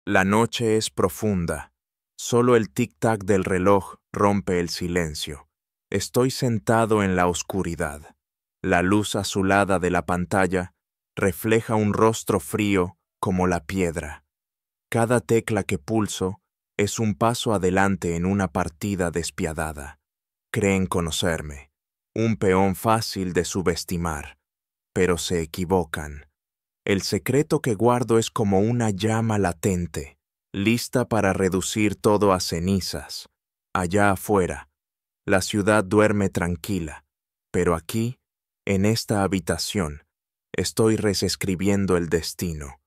La noche es profunda. Solo el tic-tac del reloj rompe el silencio. Estoy sentado en la oscuridad. La luz azulada de la pantalla refleja un rostro frío como la piedra. Cada tecla que pulso es un paso adelante en una partida despiadada. Creen conocerme, un peón fácil de subestimar, pero se equivocan. El secreto que guardo es como una llama latente, lista para reducir todo a cenizas. Allá afuera, la ciudad duerme tranquila, pero aquí, en esta habitación, estoy reescribiendo el destino.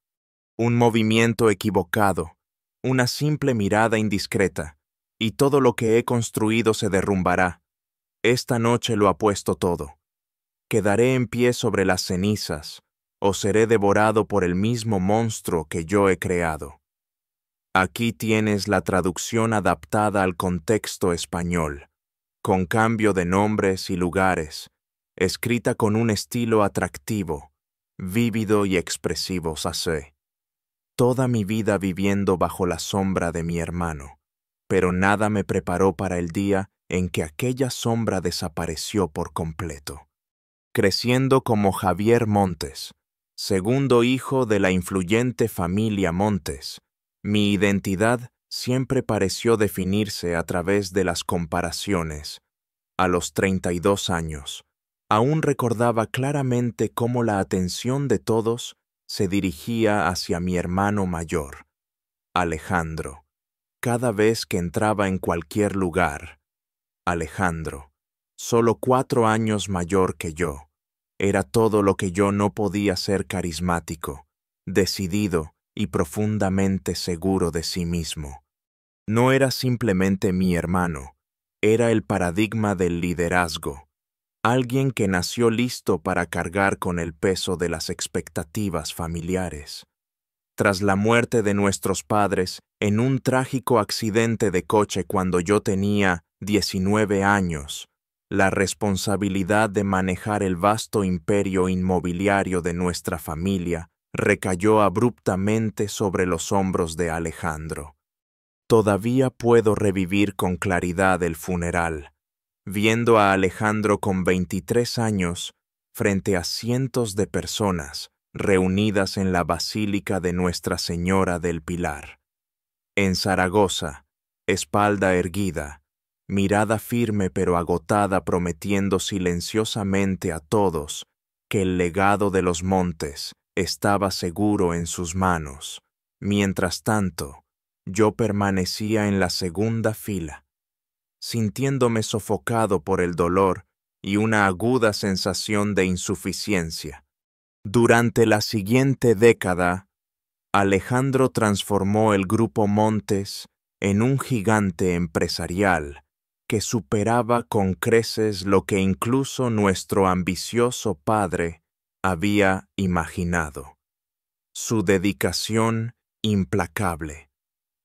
Un movimiento equivocado, una simple mirada indiscreta, y todo lo que he construido se derrumbará. Esta noche lo apuesto todo. Quedaré en pie sobre las cenizas, o seré devorado por el mismo monstruo que yo he creado. Aquí tienes la traducción adaptada al contexto español, con cambio de nombres y lugares, escrita con un estilo atractivo, vívido y expresivo, sacé. Toda mi vida viviendo bajo la sombra de mi hermano, pero nada me preparó para el día en que aquella sombra desapareció por completo. Creciendo como Javier Montes, segundo hijo de la influyente familia Montes, mi identidad siempre pareció definirse a través de las comparaciones. A los 32 años, aún recordaba claramente cómo la atención de todos se dirigía hacia mi hermano mayor, Alejandro, cada vez que entraba en cualquier lugar. Alejandro, solo 4 años mayor que yo, era todo lo que yo no podía ser: carismático, decidido y profundamente seguro de sí mismo. No era simplemente mi hermano, era el paradigma del liderazgo, alguien que nació listo para cargar con el peso de las expectativas familiares. Tras la muerte de nuestros padres en un trágico accidente de coche cuando yo tenía 19 años, la responsabilidad de manejar el vasto imperio inmobiliario de nuestra familia recayó abruptamente sobre los hombros de Alejandro. Todavía puedo revivir con claridad el funeral, viendo a Alejandro con 23 años frente a cientos de personas reunidas en la Basílica de Nuestra Señora del Pilar. En Zaragoza, espalda erguida, mirada firme pero agotada, prometiendo silenciosamente a todos que el legado de los Montes estaba seguro en sus manos. Mientras tanto, yo permanecía en la segunda fila, sintiéndome sofocado por el dolor y una aguda sensación de insuficiencia. Durante la siguiente década, Alejandro transformó el Grupo Montes en un gigante empresarial que superaba con creces lo que incluso nuestro ambicioso padre había imaginado. Su dedicación implacable,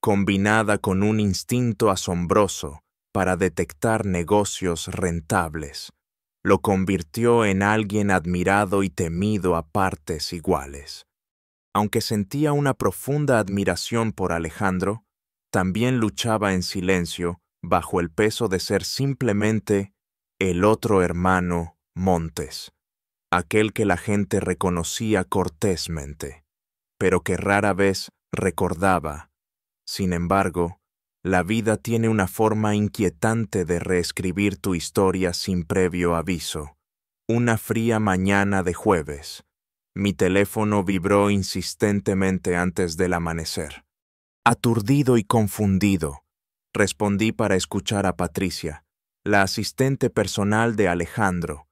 combinada con un instinto asombroso para detectar negocios rentables, lo convirtió en alguien admirado y temido a partes iguales. Aunque sentía una profunda admiración por Alejandro, también luchaba en silencio bajo el peso de ser simplemente el otro hermano Montes, aquel que la gente reconocía cortésmente, pero que rara vez recordaba. Sin embargo, la vida tiene una forma inquietante de reescribir tu historia sin previo aviso. Una fría mañana de jueves, mi teléfono vibró insistentemente antes del amanecer. Aturdido y confundido, respondí para escuchar a Patricia, la asistente personal de Alejandro,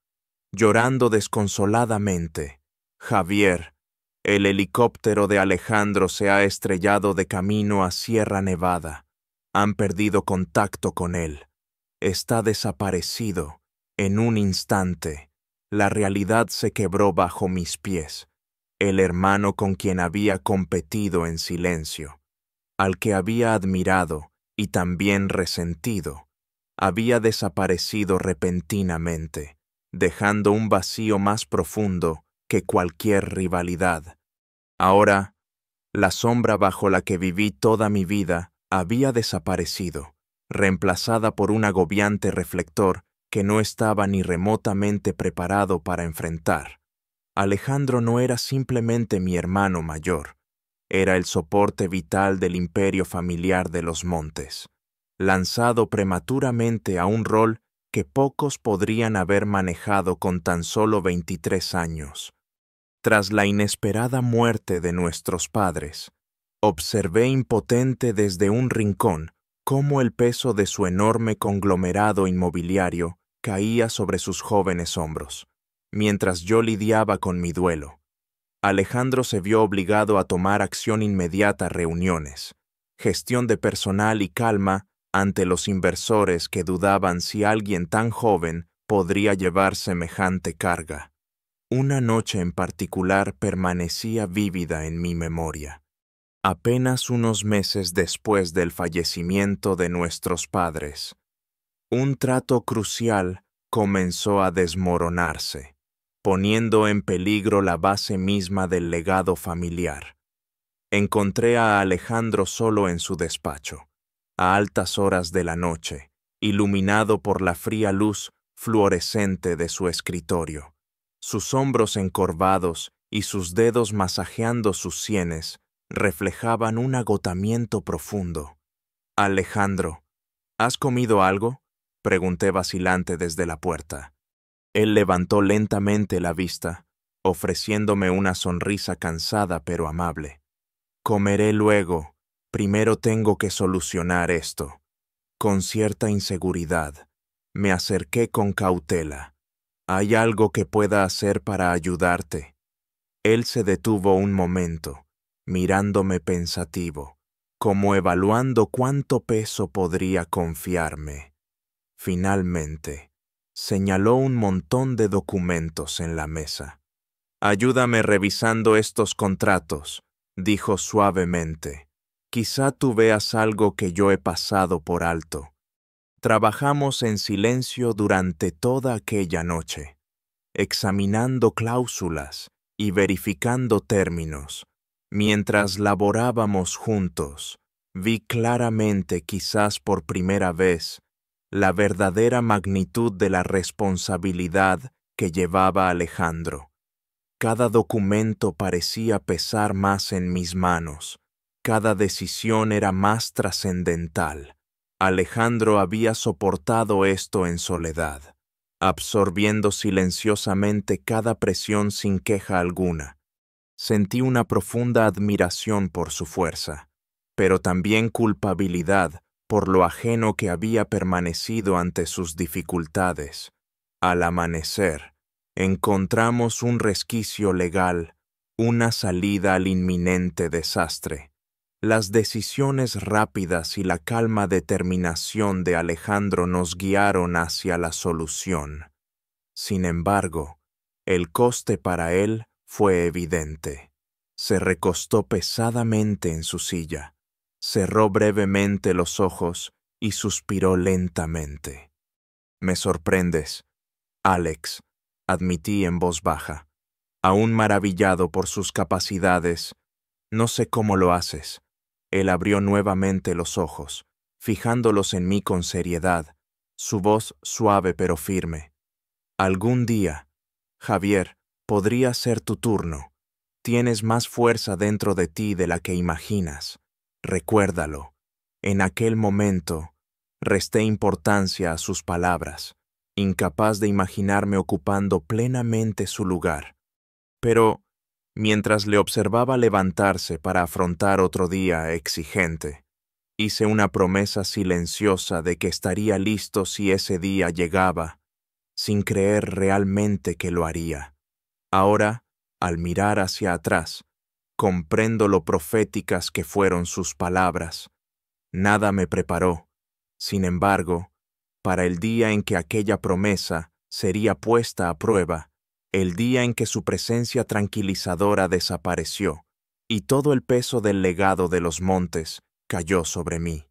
llorando desconsoladamente. Javier, el helicóptero de Alejandro se ha estrellado de camino a Sierra Nevada. Han perdido contacto con él. Está desaparecido. En un instante, la realidad se quebró bajo mis pies. El hermano con quien había competido en silencio, al que había admirado y también resentido, había desaparecido repentinamente, dejando un vacío más profundo que cualquier rivalidad. Ahora, La sombra bajo la que viví toda mi vida había desaparecido, reemplazada por un agobiante reflector que no estaba ni remotamente preparado para enfrentar. Alejandro no era simplemente mi hermano mayor, era el soporte vital del imperio familiar de los montes, lanzado prematuramente a un rol que pocos podrían haber manejado con tan solo 23 años. Tras la inesperada muerte de nuestros padres, observé impotente desde un rincón cómo el peso de su enorme conglomerado inmobiliario caía sobre sus jóvenes hombros, mientras yo lidiaba con mi duelo. Alejandro se vio obligado a tomar acción inmediata: reuniones, gestión de personal y calma ante los inversores que dudaban si alguien tan joven podría llevar semejante carga. Una noche en particular permanecía vívida en mi memoria. Apenas unos meses después del fallecimiento de nuestros padres, un trato crucial comenzó a desmoronarse, poniendo en peligro la base misma del legado familiar. Encontré a Alejandro solo en su despacho, a altas horas de la noche, iluminado por la fría luz fluorescente de su escritorio. Sus hombros encorvados y sus dedos masajeando sus sienes reflejaban un agotamiento profundo. «Alejandro, ¿has comido algo?», pregunté vacilante desde la puerta. Él levantó lentamente la vista, ofreciéndome una sonrisa cansada pero amable. «Comeré luego. Primero tengo que solucionar esto». Con cierta inseguridad, me acerqué con cautela. «¿Hay algo que pueda hacer para ayudarte?». Él se detuvo un momento, mirándome pensativo, como evaluando cuánto peso podría confiarme. Finalmente, señaló un montón de documentos en la mesa. «Ayúdame revisando estos contratos», dijo suavemente. «Quizá tú veas algo que yo he pasado por alto». Trabajamos en silencio durante toda aquella noche, examinando cláusulas y verificando términos. Mientras laborábamos juntos, vi claramente, quizás por primera vez, la verdadera magnitud de la responsabilidad que llevaba Alejandro. Cada documento parecía pesar más en mis manos, cada decisión era más trascendental. Alejandro había soportado esto en soledad, absorbiendo silenciosamente cada presión sin queja alguna. Sentí una profunda admiración por su fuerza, pero también culpabilidad por lo ajeno que había permanecido ante sus dificultades. Al amanecer, encontramos un resquicio legal, una salida al inminente desastre. Las decisiones rápidas y la calma determinación de Alejandro nos guiaron hacia la solución. Sin embargo, el coste para él fue evidente. Se recostó pesadamente en su silla, cerró brevemente los ojos y suspiró lentamente. «Me sorprendes, Alex», admití en voz baja. «Aún maravillado por sus capacidades, no sé cómo lo haces». Él abrió nuevamente los ojos, fijándolos en mí con seriedad, su voz suave pero firme. «Algún día, Javier, podría ser tu turno. Tienes más fuerza dentro de ti de la que imaginas. Recuérdalo». En aquel momento, resté importancia a sus palabras, incapaz de imaginarme ocupando plenamente su lugar. Pero, mientras le observaba levantarse para afrontar otro día exigente, hice una promesa silenciosa de que estaría listo si ese día llegaba, sin creer realmente que lo haría. Ahora, al mirar hacia atrás, comprendo lo proféticas que fueron sus palabras. Nada me preparó, sin embargo, para el día en que aquella promesa sería puesta a prueba, el día en que su presencia tranquilizadora desapareció y todo el peso del legado de los montes cayó sobre mí.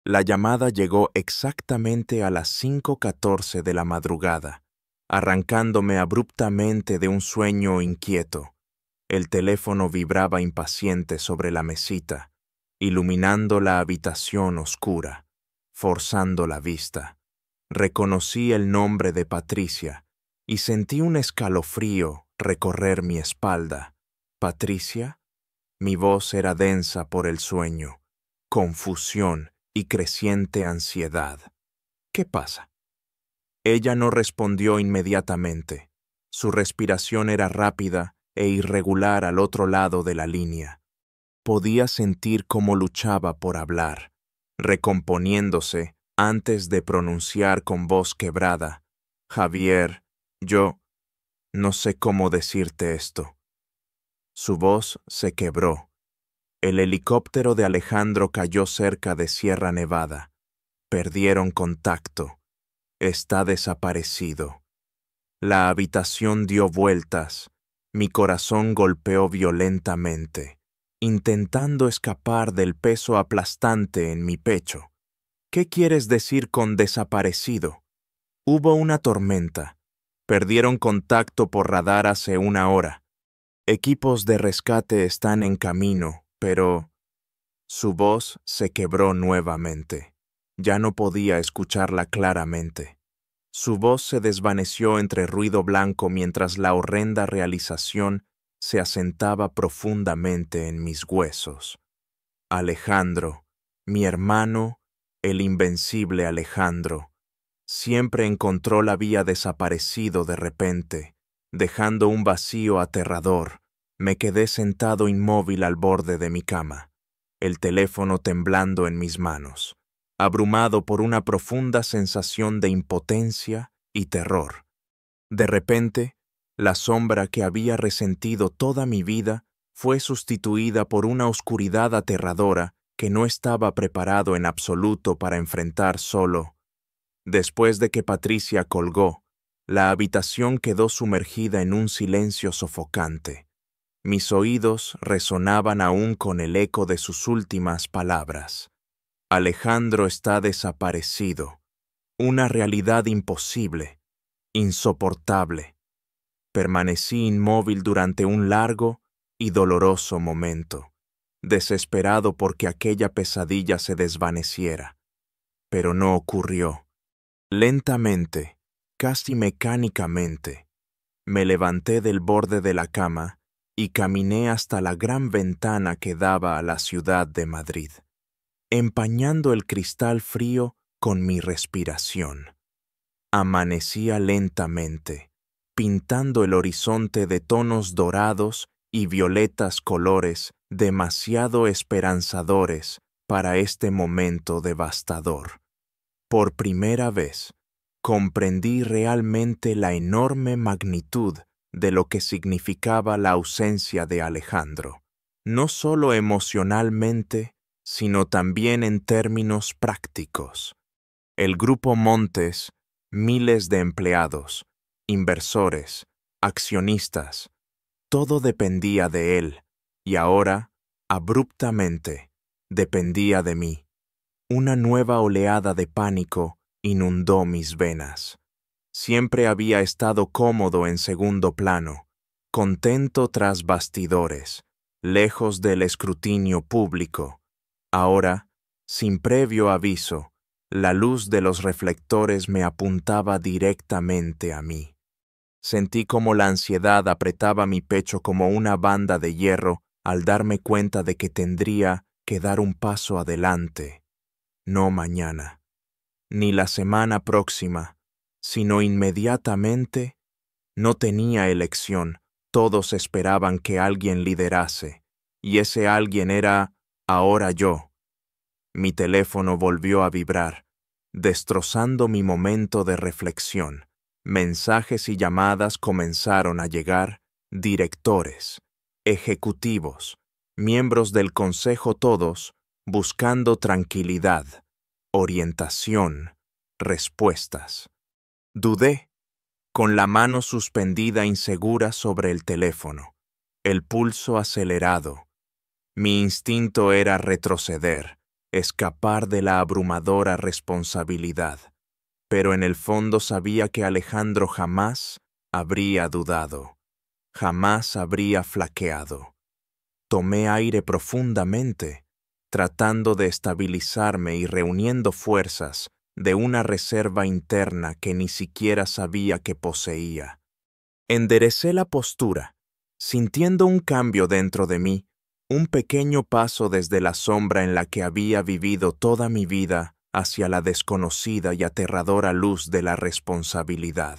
La llamada llegó exactamente a las 5:14 de la madrugada, arrancándome abruptamente de un sueño inquieto. El teléfono vibraba impaciente sobre la mesita, iluminando la habitación oscura, forzando la vista. Reconocí el nombre de Patricia y sentí un escalofrío recorrer mi espalda. ¿Patricia? Mi voz era densa por el sueño, confusión y creciente ansiedad. ¿Qué pasa? Ella no respondió inmediatamente. Su respiración era rápida e irregular al otro lado de la línea. Podía sentir cómo luchaba por hablar, recomponiéndose antes de pronunciar con voz quebrada: Javier, yo no sé cómo decirte esto. Su voz se quebró. El helicóptero de Alejandro cayó cerca de Sierra Nevada. Perdieron contacto. Está desaparecido. La habitación dio vueltas. Mi corazón golpeó violentamente, intentando escapar del peso aplastante en mi pecho. ¿Qué quieres decir con desaparecido? Hubo una tormenta. Perdieron contacto por radar hace una hora. Equipos de rescate están en camino, pero... Su voz se quebró nuevamente. Ya no podía escucharla claramente. Su voz se desvaneció entre ruido blanco mientras la horrenda realización se asentaba profundamente en mis huesos. Alejandro, mi hermano, el invencible Alejandro, siempre encontró la vía desaparecido de repente, dejando un vacío aterrador. Me quedé sentado inmóvil al borde de mi cama, el teléfono temblando en mis manos, abrumado por una profunda sensación de impotencia y terror. De repente, la sombra que había resentido toda mi vida fue sustituida por una oscuridad aterradora que no estaba preparado en absoluto para enfrentar solo. Después de que Patricia colgó, la habitación quedó sumergida en un silencio sofocante. Mis oídos resonaban aún con el eco de sus últimas palabras. Alejandro está desaparecido. Una realidad imposible, insoportable. Permanecí inmóvil durante un largo y doloroso momento, desesperado porque aquella pesadilla se desvaneciera. Pero no ocurrió. Lentamente, casi mecánicamente, me levanté del borde de la cama y caminé hasta la gran ventana que daba a la ciudad de Madrid, empañando el cristal frío con mi respiración. Amanecía lentamente, pintando el horizonte de tonos dorados y violetas colores demasiado esperanzadores para este momento devastador. Por primera vez, comprendí realmente la enorme magnitud de lo que significaba la ausencia de Alejandro, no solo emocionalmente, sino también en términos prácticos. El Grupo Montes, miles de empleados, inversores, accionistas, todo dependía de él, y ahora, abruptamente, dependía de mí. Una nueva oleada de pánico inundó mis venas. Siempre había estado cómodo en segundo plano, contento tras bastidores, lejos del escrutinio público. Ahora, sin previo aviso, la luz de los reflectores me apuntaba directamente a mí. Sentí como la ansiedad apretaba mi pecho como una banda de hierro al darme cuenta de que tendría que dar un paso adelante. No mañana, ni la semana próxima, sino inmediatamente. No tenía elección. Todos esperaban que alguien liderase, y ese alguien era ahora yo. Mi teléfono volvió a vibrar, destrozando mi momento de reflexión. Mensajes y llamadas comenzaron a llegar, directores, ejecutivos, miembros del consejo, todos buscando tranquilidad, orientación, respuestas. Dudé, con la mano suspendida insegura sobre el teléfono, el pulso acelerado. Mi instinto era retroceder, escapar de la abrumadora responsabilidad, pero en el fondo sabía que Alejandro jamás habría dudado. jamás habría flaqueado. Tomé aire profundamente, tratando de estabilizarme y reuniendo fuerzas de una reserva interna que ni siquiera sabía que poseía. Enderecé la postura, sintiendo un cambio dentro de mí, un pequeño paso desde la sombra en la que había vivido toda mi vida hacia la desconocida y aterradora luz de la responsabilidad.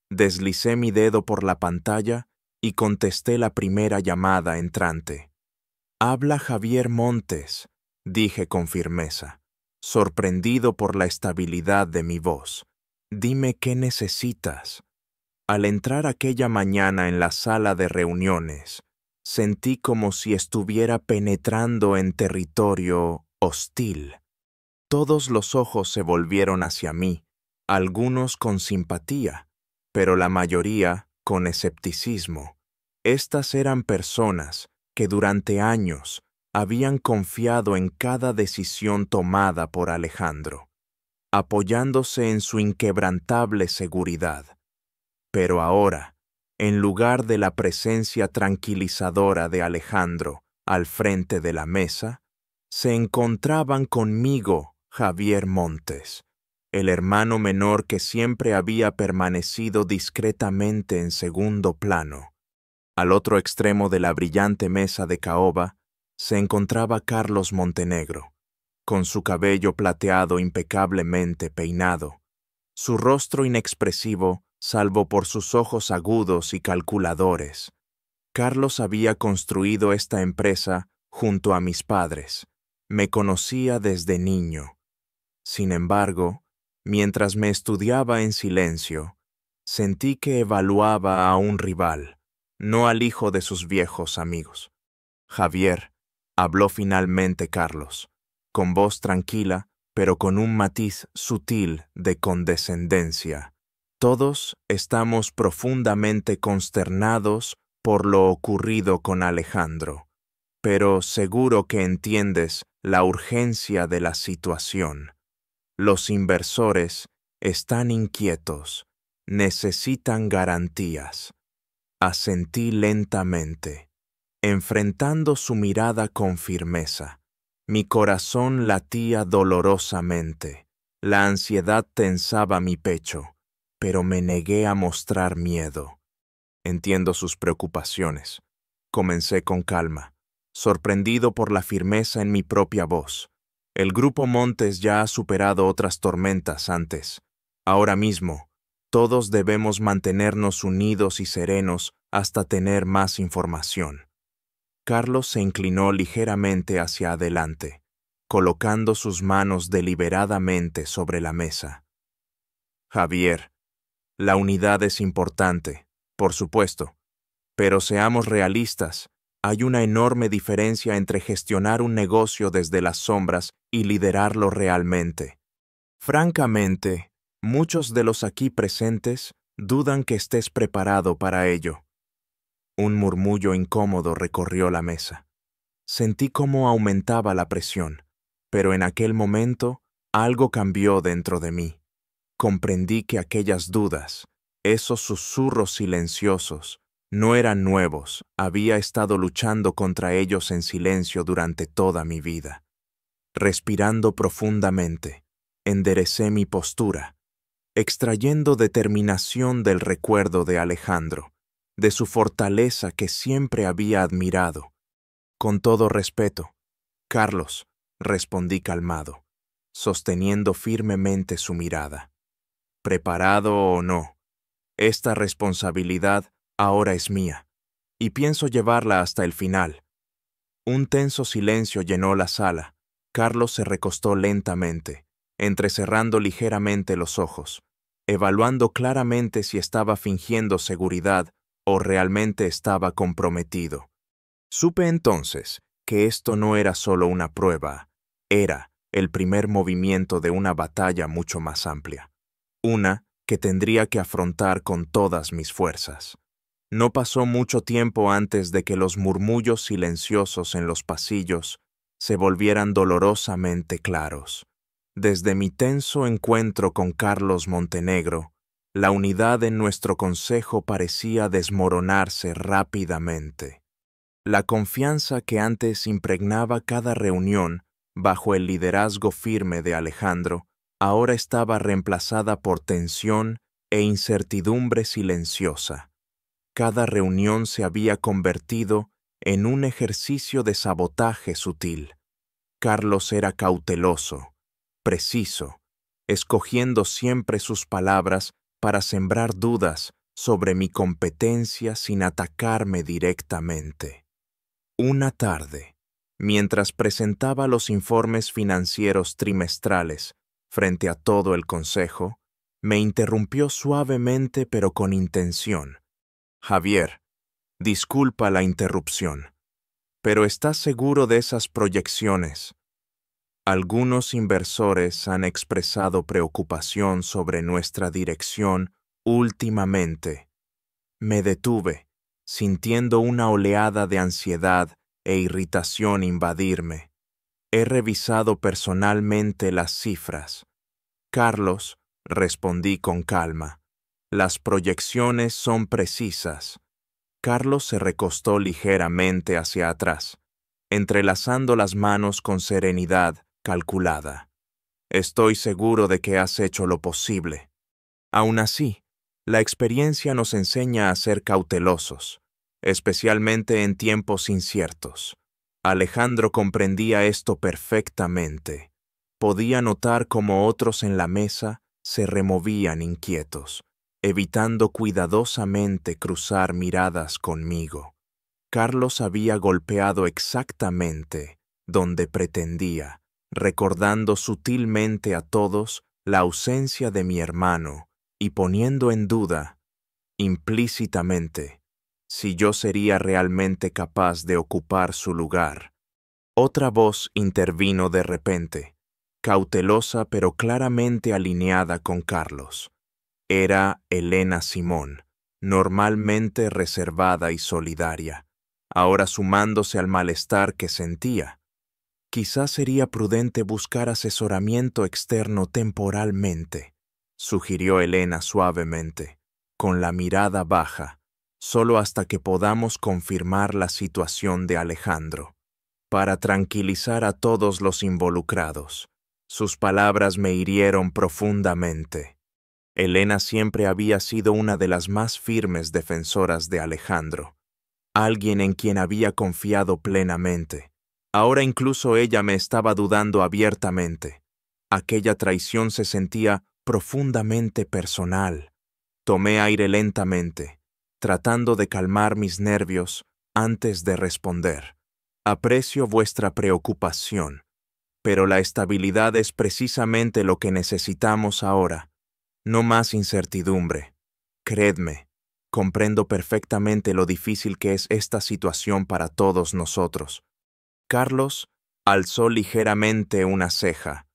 Deslicé mi dedo por la pantalla y contesté la primera llamada entrante. «Habla Javier Montes», dije con firmeza, sorprendido por la estabilidad de mi voz. «Dime qué necesitas». Al entrar aquella mañana en la sala de reuniones, sentí como si estuviera penetrando en territorio hostil. Todos los ojos se volvieron hacia mí, algunos con simpatía, pero la mayoría con escepticismo. Estas eran personas que durante años habían confiado en cada decisión tomada por Alejandro, apoyándose en su inquebrantable seguridad. Pero ahora, en lugar de la presencia tranquilizadora de Alejandro al frente de la mesa, se encontraban conmigo Javier Montes, el hermano menor que siempre había permanecido discretamente en segundo plano. Al otro extremo de la brillante mesa de caoba se encontraba Carlos Montenegro, con su cabello plateado impecablemente peinado, su rostro inexpresivo salvo por sus ojos agudos y calculadores. Carlos había construido esta empresa junto a mis padres. Me conocía desde niño. Sin embargo, mientras me estudiaba en silencio, sentí que evaluaba a un rival, no al hijo de sus viejos amigos. «Javier», habló finalmente Carlos, con voz tranquila, pero con un matiz sutil de condescendencia. «Todos estamos profundamente consternados por lo ocurrido con Alejandro, pero seguro que entiendes la urgencia de la situación. Los inversores están inquietos, necesitan garantías». Asentí lentamente, enfrentando su mirada con firmeza. Mi corazón latía dolorosamente, la ansiedad tensaba mi pecho, pero me negué a mostrar miedo. «Entiendo sus preocupaciones», comencé con calma, sorprendido por la firmeza en mi propia voz. «El Grupo Montes ya ha superado otras tormentas antes. Ahora mismo, todos debemos mantenernos unidos y serenos hasta tener más información». Carlos se inclinó ligeramente hacia adelante, colocando sus manos deliberadamente sobre la mesa. «Javier, la unidad es importante, por supuesto, pero seamos realistas, hay una enorme diferencia entre gestionar un negocio desde las sombras y liderarlo realmente. Francamente, muchos de los aquí presentes dudan que estés preparado para ello». Un murmullo incómodo recorrió la mesa. Sentí cómo aumentaba la presión, pero en aquel momento algo cambió dentro de mí. Comprendí que aquellas dudas, esos susurros silenciosos, no eran nuevos, había estado luchando contra ellos en silencio durante toda mi vida. Respirando profundamente, enderecé mi postura, extrayendo determinación del recuerdo de Alejandro, de su fortaleza que siempre había admirado. «Con todo respeto, Carlos», respondí calmado, sosteniendo firmemente su mirada. «Preparado o no, esta responsabilidad ahora es mía, y pienso llevarla hasta el final». Un tenso silencio llenó la sala. Carlos se recostó lentamente, entrecerrando ligeramente los ojos, evaluando claramente si estaba fingiendo seguridad o realmente estaba comprometido. Supe entonces que esto no era solo una prueba, era el primer movimiento de una batalla mucho más amplia, una que tendría que afrontar con todas mis fuerzas. No pasó mucho tiempo antes de que los murmullos silenciosos en los pasillos se volvieran dolorosamente claros. Desde mi tenso encuentro con Carlos Montenegro, La unidad en nuestro consejo parecía desmoronarse rápidamente. La confianza que antes impregnaba cada reunión bajo el liderazgo firme de Alejandro, ahora estaba reemplazada por tensión e incertidumbre silenciosa. Cada reunión se había convertido en un ejercicio de sabotaje sutil. Carlos era cauteloso, preciso, escogiendo siempre sus palabras para sembrar dudas sobre mi competencia sin atacarme directamente. Una tarde, mientras presentaba los informes financieros trimestrales frente a todo el consejo, me interrumpió suavemente pero con intención. Javier, disculpa la interrupción, pero ¿estás seguro de esas proyecciones? Algunos inversores han expresado preocupación sobre nuestra dirección últimamente. Me detuve, sintiendo una oleada de ansiedad e irritación invadirme. He revisado personalmente las cifras. Carlos, respondí con calma, las proyecciones son precisas. Carlos se recostó ligeramente hacia atrás, entrelazando las manos con serenidad calculada. Estoy seguro de que has hecho lo posible. Aún así, la experiencia nos enseña a ser cautelosos, especialmente en tiempos inciertos. Alejandro comprendía esto perfectamente. Podía notar cómo otros en la mesa se removían inquietos, evitando cuidadosamente cruzar miradas conmigo. Carlos había golpeado exactamente donde pretendía, recordando sutilmente a todos la ausencia de mi hermano y poniendo en duda, implícitamente, si yo sería realmente capaz de ocupar su lugar. Otra voz intervino de repente, cautelosa pero claramente alineada con Carlos. Era Elena Simón, normalmente reservada y solidaria, ahora sumándose al malestar que sentía. Quizás sería prudente buscar asesoramiento externo temporalmente, sugirió Elena suavemente, con la mirada baja, solo hasta que podamos confirmar la situación de Alejandro. Para tranquilizar a todos los involucrados, sus palabras me hirieron profundamente. Elena siempre había sido una de las más firmes defensoras de Alejandro, alguien en quien había confiado plenamente. Ahora incluso ella me estaba dudando abiertamente. Aquella traición se sentía profundamente personal. Tomé aire lentamente, tratando de calmar mis nervios antes de responder. Aprecio vuestra preocupación, pero la estabilidad es precisamente lo que necesitamos ahora. No más incertidumbre. Creedme, comprendo perfectamente lo difícil que es esta situación para todos nosotros. Carlos alzó ligeramente una ceja,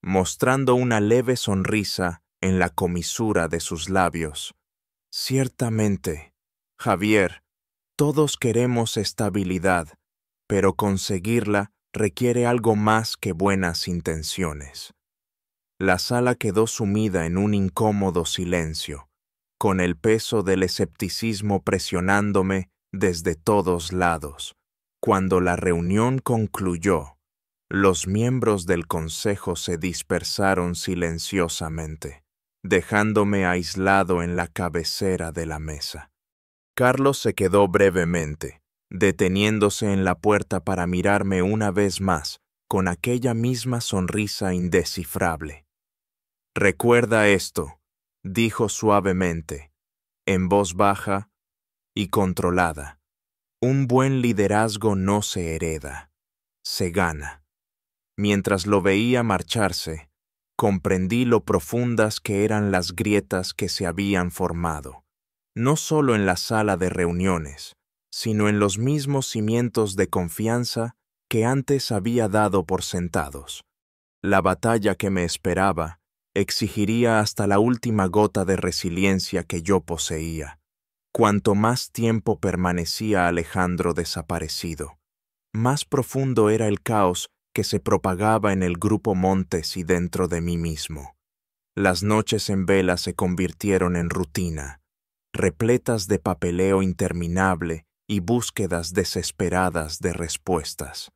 mostrando una leve sonrisa en la comisura de sus labios. Ciertamente, Javier, todos queremos estabilidad, pero conseguirla requiere algo más que buenas intenciones. La sala quedó sumida en un incómodo silencio, con el peso del escepticismo presionándome desde todos lados. Cuando la reunión concluyó, los miembros del consejo se dispersaron silenciosamente, dejándome aislado en la cabecera de la mesa. Carlos se quedó brevemente, deteniéndose en la puerta para mirarme una vez más con aquella misma sonrisa indescifrable. Recuerda esto, dijo suavemente, en voz baja y controlada. Un buen liderazgo no se hereda, se gana. Mientras lo veía marcharse, comprendí lo profundas que eran las grietas que se habían formado, no solo en la sala de reuniones, sino en los mismos cimientos de confianza que antes había dado por sentados. La batalla que me esperaba exigiría hasta la última gota de resiliencia que yo poseía. Cuanto más tiempo permanecía Alejandro desaparecido, más profundo era el caos que se propagaba en el grupo Montes y dentro de mí mismo. Las noches en vela se convirtieron en rutina, repletas de papeleo interminable y búsquedas desesperadas de respuestas.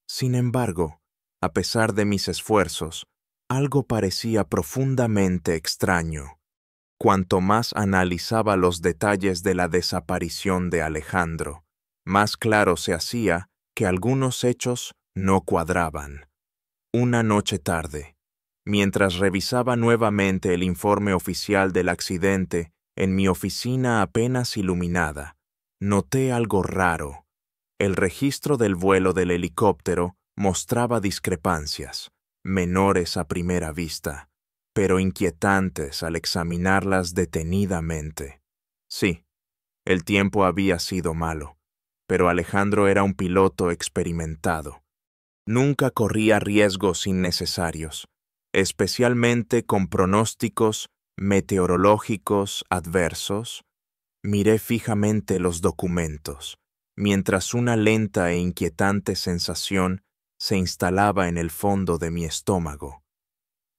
Sin embargo, a pesar de mis esfuerzos, algo parecía profundamente extraño. Cuanto más analizaba los detalles de la desaparición de Alejandro, más claro se hacía que algunos hechos no cuadraban. Una noche tarde, mientras revisaba nuevamente el informe oficial del accidente en mi oficina apenas iluminada, noté algo raro. El registro del vuelo del helicóptero mostraba discrepancias, menores a primera vista, pero inquietantes al examinarlas detenidamente. Sí, el tiempo había sido malo, pero Alejandro era un piloto experimentado. Nunca corría riesgos innecesarios, especialmente con pronósticos meteorológicos adversos. Miré fijamente los documentos, mientras una lenta e inquietante sensación se instalaba en el fondo de mi estómago.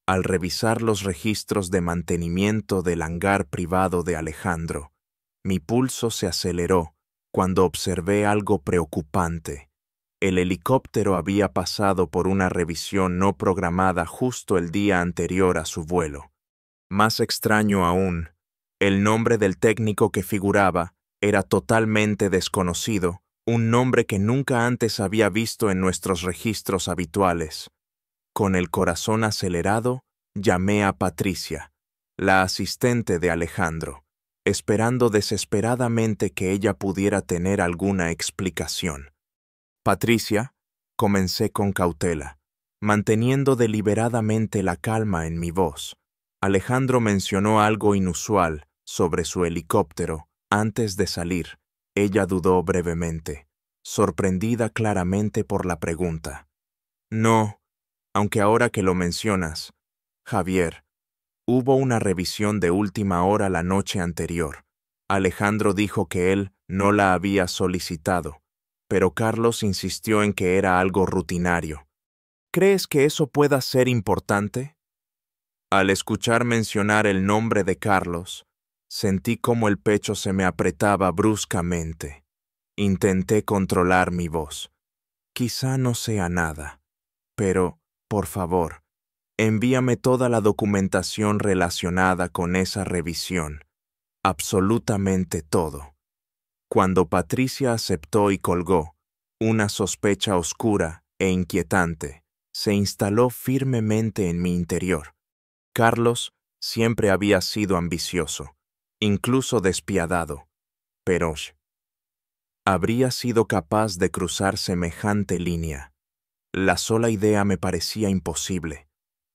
Al revisar los registros de mantenimiento del hangar privado de Alejandro, mi pulso se aceleró cuando observé algo preocupante. El helicóptero había pasado por una revisión no programada justo el día anterior a su vuelo. Más extraño aún, el nombre del técnico que figuraba era totalmente desconocido, un nombre que nunca antes había visto en nuestros registros habituales. Con el corazón acelerado, llamé a Patricia, la asistente de Alejandro, esperando desesperadamente que ella pudiera tener alguna explicación. Patricia, comencé con cautela, manteniendo deliberadamente la calma en mi voz. Alejandro mencionó algo inusual sobre su helicóptero antes de salir. Ella dudó brevemente, sorprendida claramente por la pregunta. No, aunque ahora que lo mencionas, Javier, hubo una revisión de última hora la noche anterior. Alejandro dijo que él no la había solicitado, pero Carlos insistió en que era algo rutinario. ¿Crees que eso pueda ser importante? Al escuchar mencionar el nombre de Carlos, sentí como el pecho se me apretaba bruscamente. Intenté controlar mi voz. Quizá no sea nada, pero, por favor, envíame toda la documentación relacionada con esa revisión. Absolutamente todo. Cuando Patricia aceptó y colgó, una sospecha oscura e inquietante se instaló firmemente en mi interior. Carlos siempre había sido ambicioso, incluso despiadado, pero ¿habría sido capaz de cruzar semejante línea? La sola idea me parecía imposible,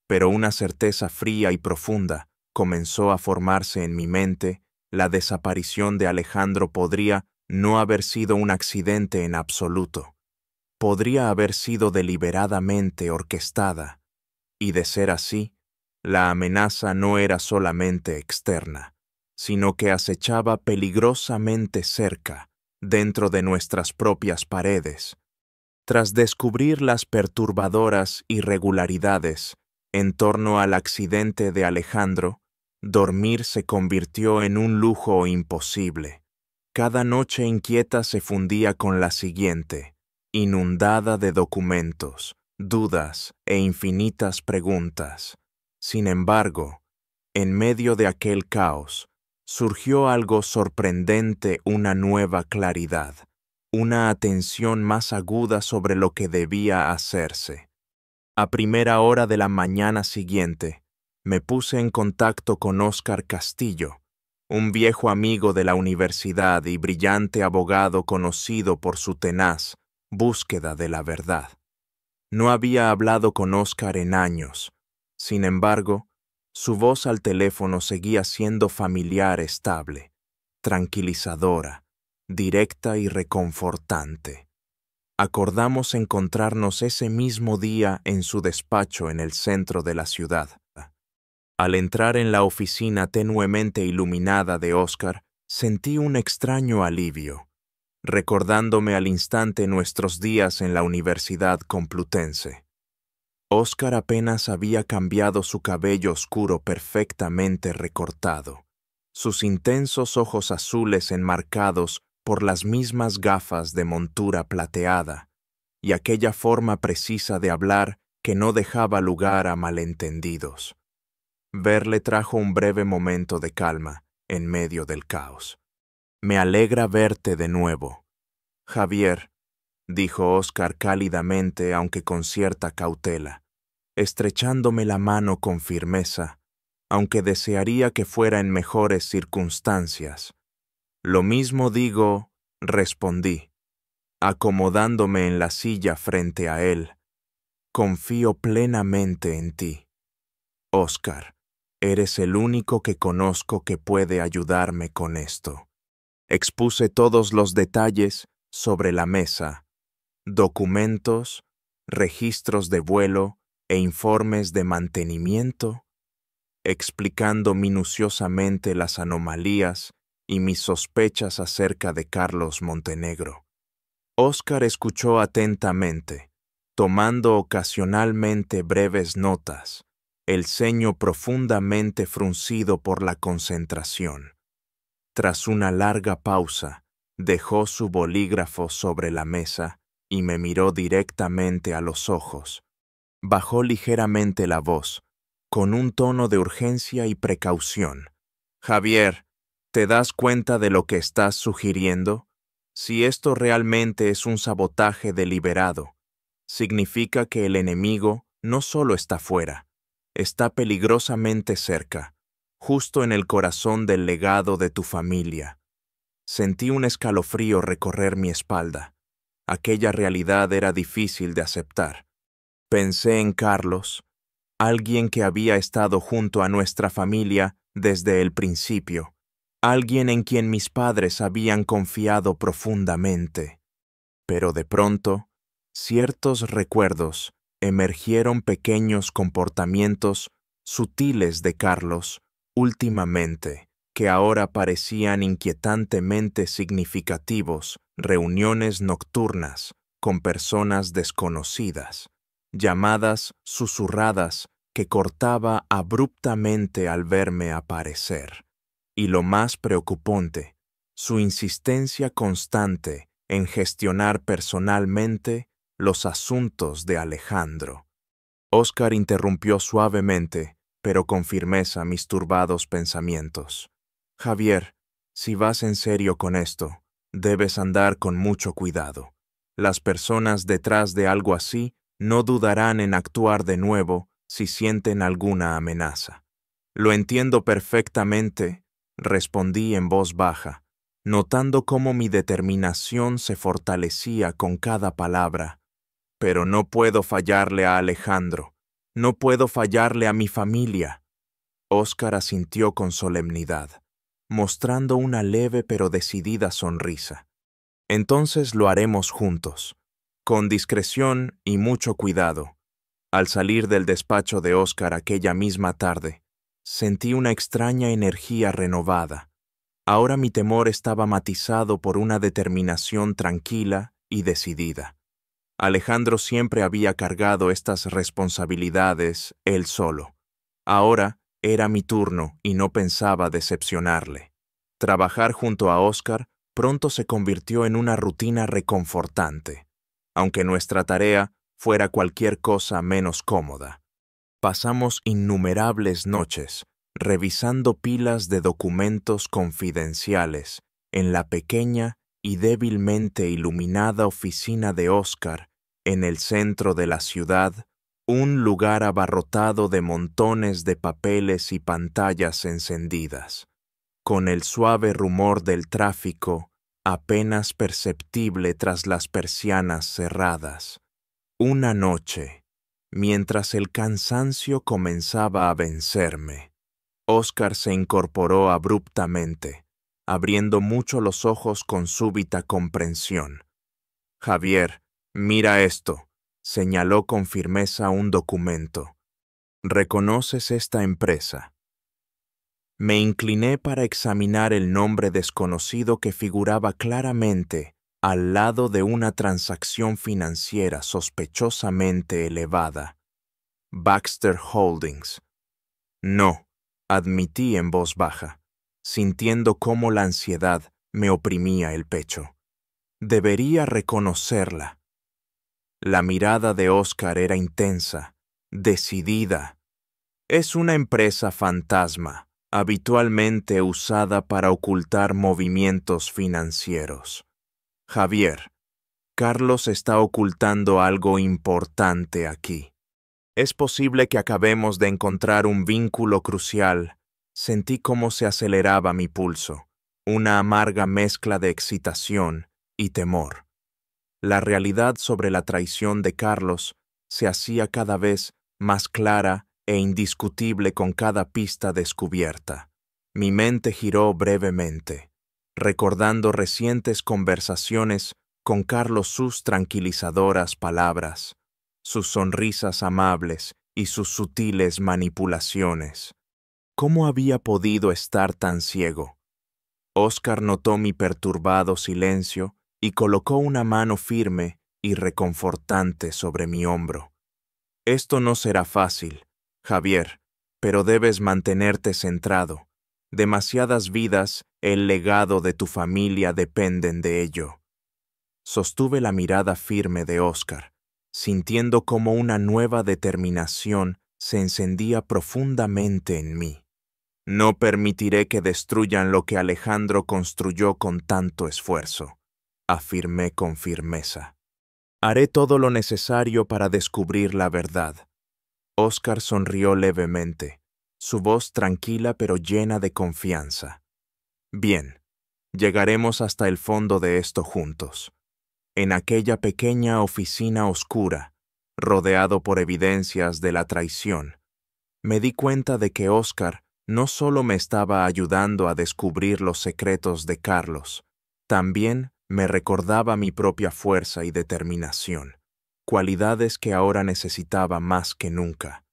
pero una certeza fría y profunda comenzó a formarse en mi mente. La desaparición de Alejandro podría no haber sido un accidente en absoluto. Podría haber sido deliberadamente orquestada, y de ser así, la amenaza no era solamente externa, sino que acechaba peligrosamente cerca, dentro de nuestras propias paredes. Tras descubrir las perturbadoras irregularidades en torno al accidente de Alejandro, dormir se convirtió en un lujo imposible. Cada noche inquieta se fundía con la siguiente, inundada de documentos, dudas e infinitas preguntas. Sin embargo, en medio de aquel caos, surgió algo sorprendente, una nueva claridad, una atención más aguda sobre lo que debía hacerse. A primera hora de la mañana siguiente, me puse en contacto con Óscar Castillo, un viejo amigo de la universidad y brillante abogado conocido por su tenaz búsqueda de la verdad. No había hablado con Óscar en años. Sin embargo, su voz al teléfono seguía siendo familiar, estable, tranquilizadora, directa y reconfortante. Acordamos encontrarnos ese mismo día en su despacho en el centro de la ciudad. Al entrar en la oficina tenuemente iluminada de Óscar, sentí un extraño alivio, recordándome al instante nuestros días en la Universidad Complutense. Oscar apenas había cambiado su cabello oscuro perfectamente recortado, sus intensos ojos azules enmarcados por las mismas gafas de montura plateada, y aquella forma precisa de hablar que no dejaba lugar a malentendidos. Verle trajo un breve momento de calma en medio del caos. «Me alegra verte de nuevo, Javier», dijo Oscar cálidamente, aunque con cierta cautela, estrechándome la mano con firmeza, aunque desearía que fuera en mejores circunstancias. «Lo mismo digo», respondí, acomodándome en la silla frente a él. «Confío plenamente en ti. Oscar, eres el único que conozco que puede ayudarme con esto». Expuse todos los detalles sobre la mesa: documentos, registros de vuelo e informes de mantenimiento, explicando minuciosamente las anomalías y mis sospechas acerca de Carlos Montenegro. Oscar escuchó atentamente, tomando ocasionalmente breves notas, el ceño profundamente fruncido por la concentración. Tras una larga pausa, dejó su bolígrafo sobre la mesa y me miró directamente a los ojos. Bajó ligeramente la voz, con un tono de urgencia y precaución. «Javier, ¿te das cuenta de lo que estás sugiriendo? Si esto realmente es un sabotaje deliberado, significa que el enemigo no solo está fuera, está peligrosamente cerca, justo en el corazón del legado de tu familia». Sentí un escalofrío recorrer mi espalda. Aquella realidad era difícil de aceptar. Pensé en Carlos, alguien que había estado junto a nuestra familia desde el principio, alguien en quien mis padres habían confiado profundamente. Pero de pronto, ciertos recuerdos emergieron, pequeños comportamientos sutiles de Carlos últimamente, que ahora parecían inquietantemente significativos: reuniones nocturnas con personas desconocidas, llamadas susurradas que cortaba abruptamente al verme aparecer. Y lo más preocupante, su insistencia constante en gestionar personalmente los asuntos de Alejandro. Oscar interrumpió suavemente, pero con firmeza, mis turbados pensamientos. «Javier, si vas en serio con esto, debes andar con mucho cuidado. Las personas detrás de algo así no dudarán en actuar de nuevo si sienten alguna amenaza». «Lo entiendo perfectamente», respondí en voz baja, notando cómo mi determinación se fortalecía con cada palabra. «Pero no puedo fallarle a Alejandro, no puedo fallarle a mi familia». Oscar asintió con solemnidad, mostrando una leve pero decidida sonrisa. «Entonces lo haremos juntos, con discreción y mucho cuidado». Al salir del despacho de Oscar aquella misma tarde, sentí una extraña energía renovada. Ahora mi temor estaba matizado por una determinación tranquila y decidida. Alejandro siempre había cargado estas responsabilidades él solo. Ahora era mi turno y no pensaba decepcionarle. Trabajar junto a Oscar pronto se convirtió en una rutina reconfortante, aunque nuestra tarea fuera cualquier cosa menos cómoda. Pasamos innumerables noches revisando pilas de documentos confidenciales en la pequeña y débilmente iluminada oficina de Oscar en el centro de la ciudad, un lugar abarrotado de montones de papeles y pantallas encendidas, con el suave rumor del tráfico apenas perceptible tras las persianas cerradas. Una noche, mientras el cansancio comenzaba a vencerme, Oscar se incorporó abruptamente, abriendo mucho los ojos con súbita comprensión. «Javier, mira esto», señaló con firmeza un documento. «¿Reconoces esta empresa?». Me incliné para examinar el nombre desconocido que figuraba claramente al lado de una transacción financiera sospechosamente elevada. Baxter Holdings. No, admití en voz baja, sintiendo cómo la ansiedad me oprimía el pecho. Debería reconocerla. La mirada de Oscar era intensa, decidida. Es una empresa fantasma, habitualmente usada para ocultar movimientos financieros. Javier, Carlos está ocultando algo importante aquí. Es posible que acabemos de encontrar un vínculo crucial. Sentí cómo se aceleraba mi pulso, una amarga mezcla de excitación y temor. La realidad sobre la traición de Carlos se hacía cada vez más clara e indiscutible con cada pista descubierta. Mi mente giró brevemente, recordando recientes conversaciones con Carlos, sus tranquilizadoras palabras, sus sonrisas amables y sus sutiles manipulaciones. ¿Cómo había podido estar tan ciego? Oscar notó mi perturbado silencio y colocó una mano firme y reconfortante sobre mi hombro. Esto no será fácil, Javier, pero debes mantenerte centrado. Demasiadas vidas, el legado de tu familia dependen de ello. Sostuve la mirada firme de Oscar, sintiendo cómo una nueva determinación se encendía profundamente en mí. No permitiré que destruyan lo que Alejandro construyó con tanto esfuerzo, afirmé con firmeza. Haré todo lo necesario para descubrir la verdad. Oscar sonrió levemente, su voz tranquila pero llena de confianza. Bien, llegaremos hasta el fondo de esto juntos. En aquella pequeña oficina oscura, rodeado por evidencias de la traición, me di cuenta de que Oscar no solo me estaba ayudando a descubrir los secretos de Carlos, también me recordaba mi propia fuerza y determinación, cualidades que ahora necesitaba más que nunca.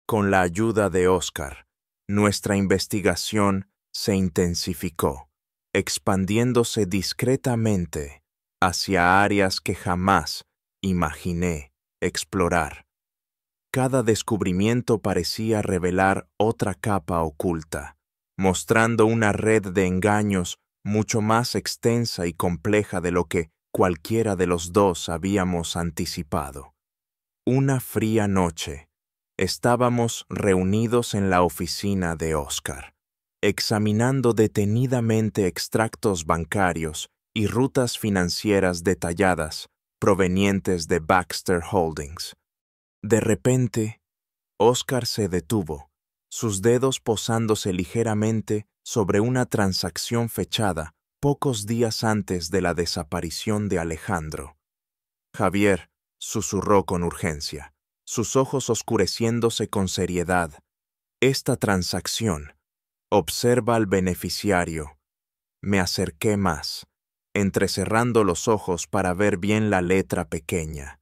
Con la ayuda de Oscar, nuestra investigación se intensificó, expandiéndose discretamente hacia áreas que jamás imaginé explorar. Cada descubrimiento parecía revelar otra capa oculta, mostrando una red de engaños mucho más extensa y compleja de lo que cualquiera de los dos habíamos anticipado. Una fría noche, estábamos reunidos en la oficina de Oscar, examinando detenidamente extractos bancarios y rutas financieras detalladas provenientes de Baxter Holdings. De repente, Oscar se detuvo, sus dedos posándose ligeramente sobre una transacción fechada pocos días antes de la desaparición de Alejandro. Javier, susurró con urgencia, sus ojos oscureciéndose con seriedad. Esta transacción. Observa al beneficiario. Me acerqué más, entrecerrando los ojos para ver bien la letra pequeña.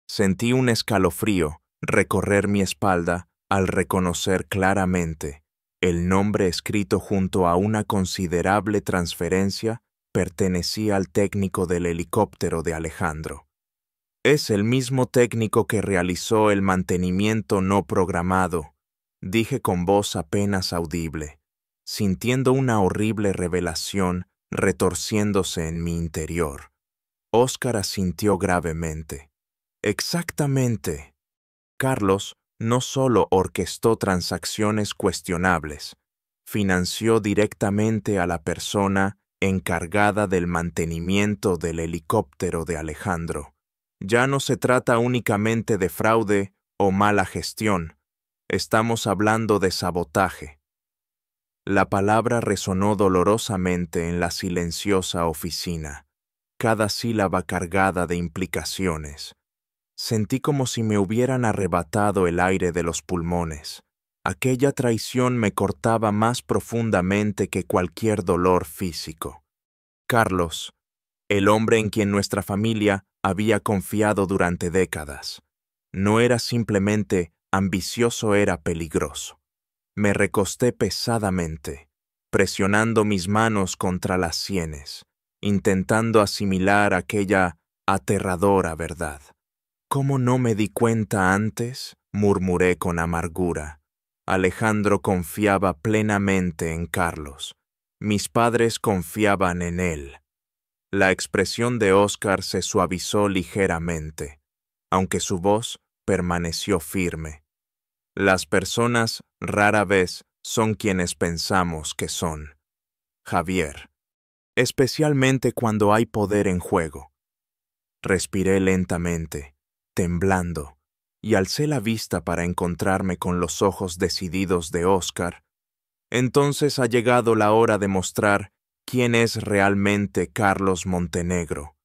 Sentí un escalofrío recorrer mi espalda al reconocer claramente el nombre escrito junto a una considerable transferencia pertenecía al técnico del helicóptero de Alejandro. Es el mismo técnico que realizó el mantenimiento no programado, dije con voz apenas audible, sintiendo una horrible revelación retorciéndose en mi interior. Oscar asintió gravemente. Exactamente. Carlos no solo orquestó transacciones cuestionables, financió directamente a la persona encargada del mantenimiento del helicóptero de Alejandro. Ya no se trata únicamente de fraude o mala gestión, estamos hablando de sabotaje. La palabra resonó dolorosamente en la silenciosa oficina, cada sílaba cargada de implicaciones. Sentí como si me hubieran arrebatado el aire de los pulmones. Aquella traición me cortaba más profundamente que cualquier dolor físico. Carlos, el hombre en quien nuestra familia había confiado durante décadas, no era simplemente ambicioso, era peligroso. Me recosté pesadamente, presionando mis manos contra las sienes, intentando asimilar aquella aterradora verdad. ¿Cómo no me di cuenta antes?, murmuré con amargura. Alejandro confiaba plenamente en Carlos. Mis padres confiaban en él. La expresión de Óscar se suavizó ligeramente, aunque su voz permaneció firme. Las personas rara vez son quienes pensamos que son, Javier, especialmente cuando hay poder en juego. Respiré lentamente, temblando, y alcé la vista para encontrarme con los ojos decididos de Óscar. Entonces ha llegado la hora de mostrar quién es realmente Carlos Montenegro.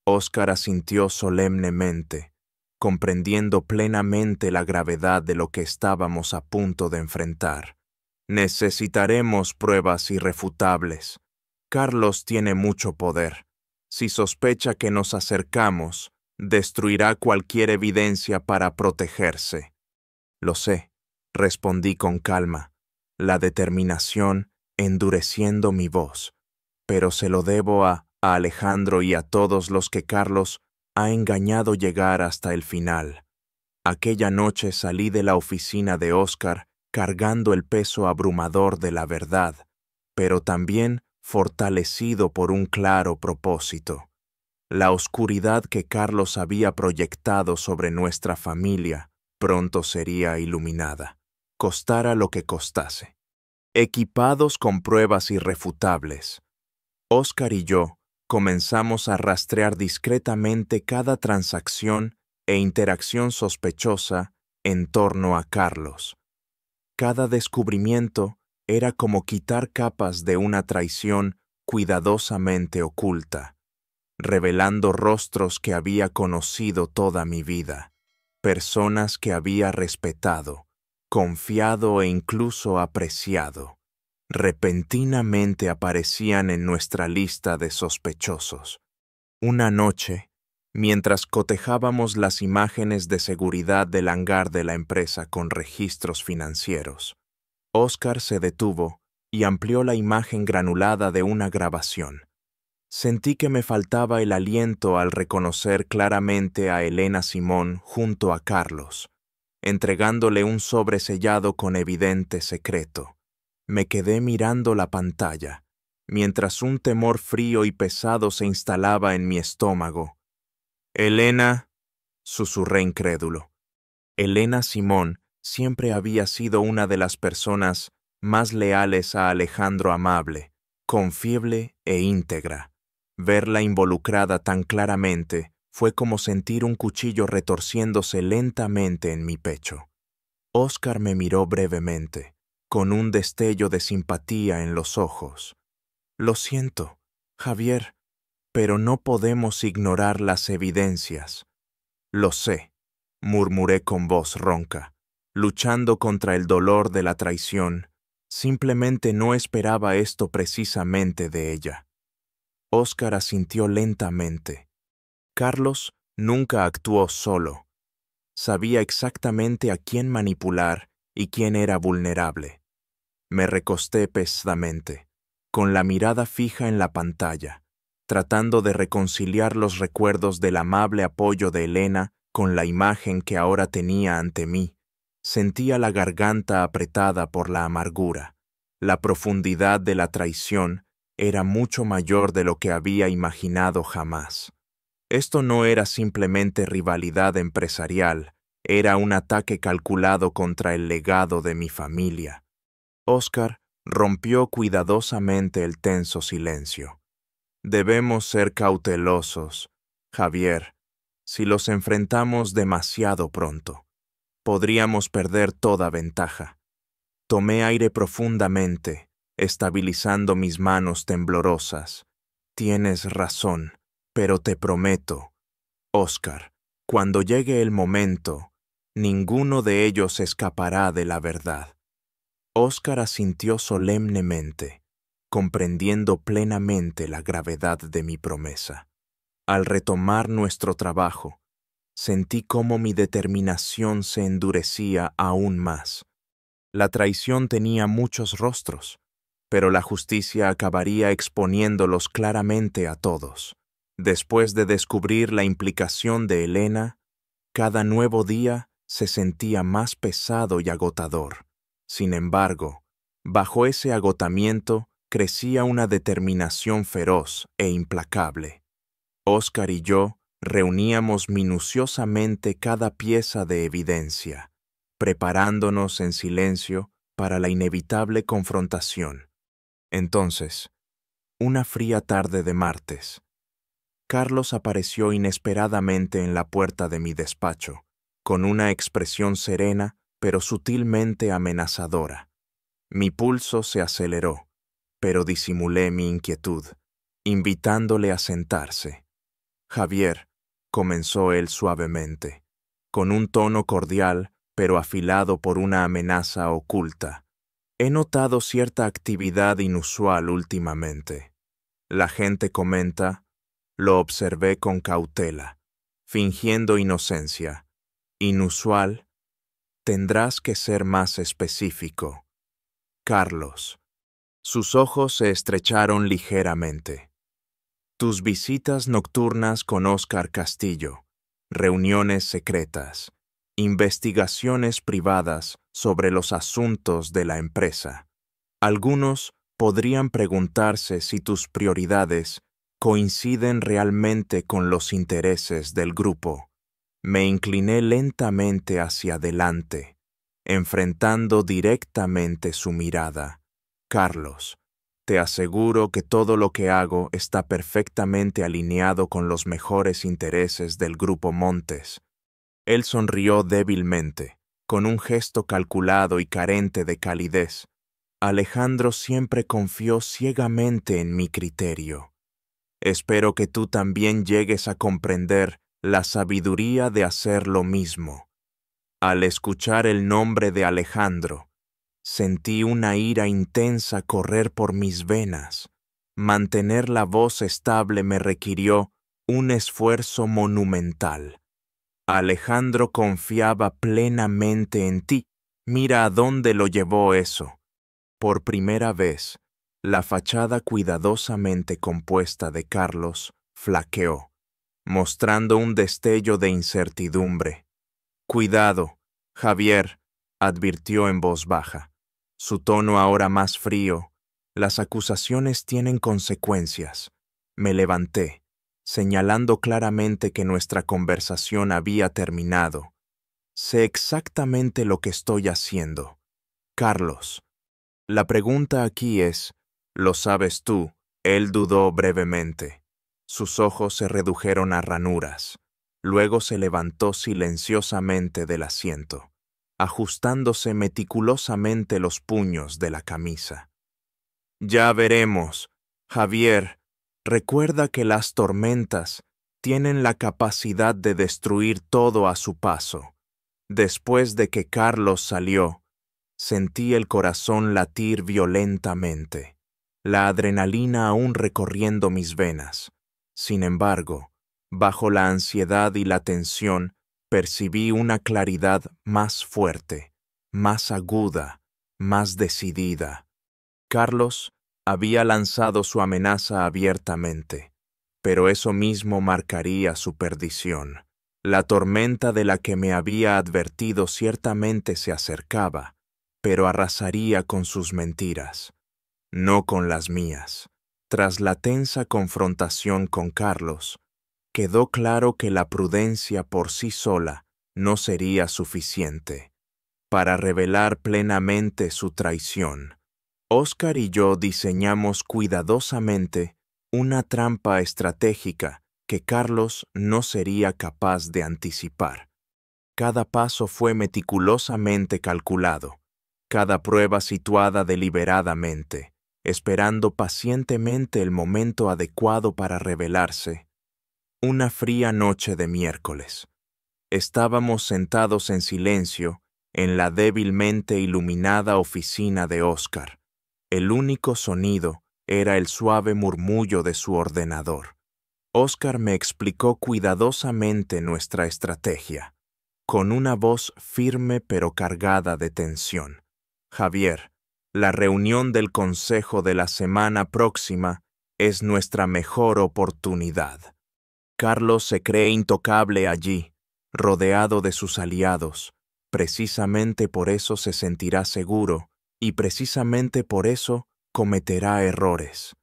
Óscar asintió solemnemente, comprendiendo plenamente la gravedad de lo que estábamos a punto de enfrentar. Necesitaremos pruebas irrefutables. Carlos tiene mucho poder. Si sospecha que nos acercamos, destruirá cualquier evidencia para protegerse. Lo sé, respondí con calma, la determinación endureciendo mi voz, pero se lo debo a Alejandro y a todos los que Carlos ha engañado llegar hasta el final. Aquella noche salí de la oficina de Óscar cargando el peso abrumador de la verdad, pero también fortalecido por un claro propósito. La oscuridad que Carlos había proyectado sobre nuestra familia pronto sería iluminada, costara lo que costase. Equipados con pruebas irrefutables, Óscar y yo comenzamos a rastrear discretamente cada transacción e interacción sospechosa en torno a Carlos. Cada descubrimiento era como quitar capas de una traición cuidadosamente oculta, revelando rostros que había conocido toda mi vida, personas que había respetado, confiado e incluso apreciado. Repentinamente aparecían en nuestra lista de sospechosos. Una noche, mientras cotejábamos las imágenes de seguridad del hangar de la empresa con registros financieros, Óscar se detuvo y amplió la imagen granulada de una grabación. Sentí que me faltaba el aliento al reconocer claramente a Elena Simón junto a Carlos, entregándole un sobre sellado con evidente secreto. Me quedé mirando la pantalla, mientras un temor frío y pesado se instalaba en mi estómago. «Elena», susurré incrédulo. Elena Simón siempre había sido una de las personas más leales a Alejandro, amable, confiable e íntegra. Verla involucrada tan claramente fue como sentir un cuchillo retorciéndose lentamente en mi pecho. Óscar me miró brevemente, con un destello de simpatía en los ojos. «Lo siento, Javier, pero no podemos ignorar las evidencias». «Lo sé», murmuré con voz ronca, luchando contra el dolor de la traición. Simplemente no esperaba esto precisamente de ella. Óscar asintió lentamente. Carlos nunca actuó solo. Sabía exactamente a quién manipular y quién era vulnerable. Me recosté pesadamente, con la mirada fija en la pantalla, tratando de reconciliar los recuerdos del amable apoyo de Elena con la imagen que ahora tenía ante mí. Sentía la garganta apretada por la amargura. La profundidad de la traición era mucho mayor de lo que había imaginado jamás. Esto no era simplemente rivalidad empresarial, era un ataque calculado contra el legado de mi familia. Óscar rompió cuidadosamente el tenso silencio. «Debemos ser cautelosos, Javier. Si los enfrentamos demasiado pronto, podríamos perder toda ventaja». Tomé aire profundamente, estabilizando mis manos temblorosas. «Tienes razón, pero te prometo, Óscar, cuando llegue el momento, ninguno de ellos escapará de la verdad». Óscar asintió solemnemente, comprendiendo plenamente la gravedad de mi promesa. Al retomar nuestro trabajo, sentí cómo mi determinación se endurecía aún más. La traición tenía muchos rostros, pero la justicia acabaría exponiéndolos claramente a todos. Después de descubrir la implicación de Elena, Cada nuevo día se sentía más pesado y agotador. Sin embargo, bajo ese agotamiento crecía una determinación feroz e implacable. Oscar y yo reuníamos minuciosamente cada pieza de evidencia, preparándonos en silencio para la inevitable confrontación. Entonces, una fría tarde de martes, Carlos apareció inesperadamente en la puerta de mi despacho, con una expresión serena pero sutilmente amenazadora. Mi pulso se aceleró, pero disimulé mi inquietud, invitándole a sentarse. Javier, comenzó él suavemente, con un tono cordial pero afilado por una amenaza oculta. He notado cierta actividad inusual últimamente. La gente comenta, lo observé con cautela, fingiendo inocencia. Inusual, tendrás que ser más específico. Carlos. Sus ojos se estrecharon ligeramente. Tus visitas nocturnas con Oscar Castillo, reuniones secretas, investigaciones privadas sobre los asuntos de la empresa. Algunos podrían preguntarse si tus prioridades coinciden realmente con los intereses del grupo. Me incliné lentamente hacia adelante, enfrentando directamente su mirada. Carlos, te aseguro que todo lo que hago está perfectamente alineado con los mejores intereses del Grupo Montes. Él sonrió débilmente, con un gesto calculado y carente de calidez. Alejandro siempre confió ciegamente en mi criterio. Espero que tú también llegues a comprender la sabiduría de hacer lo mismo. Al escuchar el nombre de Alejandro, sentí una ira intensa correr por mis venas. Mantener la voz estable me requirió un esfuerzo monumental. Alejandro confiaba plenamente en ti. Mira a dónde lo llevó eso. Por primera vez, la fachada cuidadosamente compuesta de Carlos flaqueó, mostrando un destello de incertidumbre. Cuidado, Javier, advirtió en voz baja, su tono ahora más frío. Las acusaciones tienen consecuencias. Me levanté, señalando claramente que nuestra conversación había terminado. Sé exactamente lo que estoy haciendo. Carlos, la pregunta aquí es, ¿lo sabes tú? Él dudó brevemente. Sus ojos se redujeron a ranuras. Luego se levantó silenciosamente del asiento, ajustándose meticulosamente los puños de la camisa. Ya veremos. Javier, recuerda que las tormentas tienen la capacidad de destruir todo a su paso. Después de que Carlos salió, sentí el corazón latir violentamente, la adrenalina aún recorriendo mis venas. Sin embargo, bajo la ansiedad y la tensión, percibí una claridad más fuerte, más aguda, más decidida. Carlos había lanzado su amenaza abiertamente, pero eso mismo marcaría su perdición. La tormenta de la que me había advertido ciertamente se acercaba, pero arrasaría con sus mentiras, no con las mías. Tras la tensa confrontación con Carlos, quedó claro que la prudencia por sí sola no sería suficiente para revelar plenamente su traición. Oscar y yo diseñamos cuidadosamente una trampa estratégica que Carlos no sería capaz de anticipar. Cada paso fue meticulosamente calculado, cada prueba situada deliberadamente, esperando pacientemente el momento adecuado para revelarse. Una fría noche de miércoles. Estábamos sentados en silencio en la débilmente iluminada oficina de Oscar. El único sonido era el suave murmullo de su ordenador. Oscar me explicó cuidadosamente nuestra estrategia, con una voz firme pero cargada de tensión. Javier, la reunión del consejo de la semana próxima es nuestra mejor oportunidad. Carlos se cree intocable allí, rodeado de sus aliados. Precisamente por eso se sentirá seguro y precisamente por eso cometerá errores.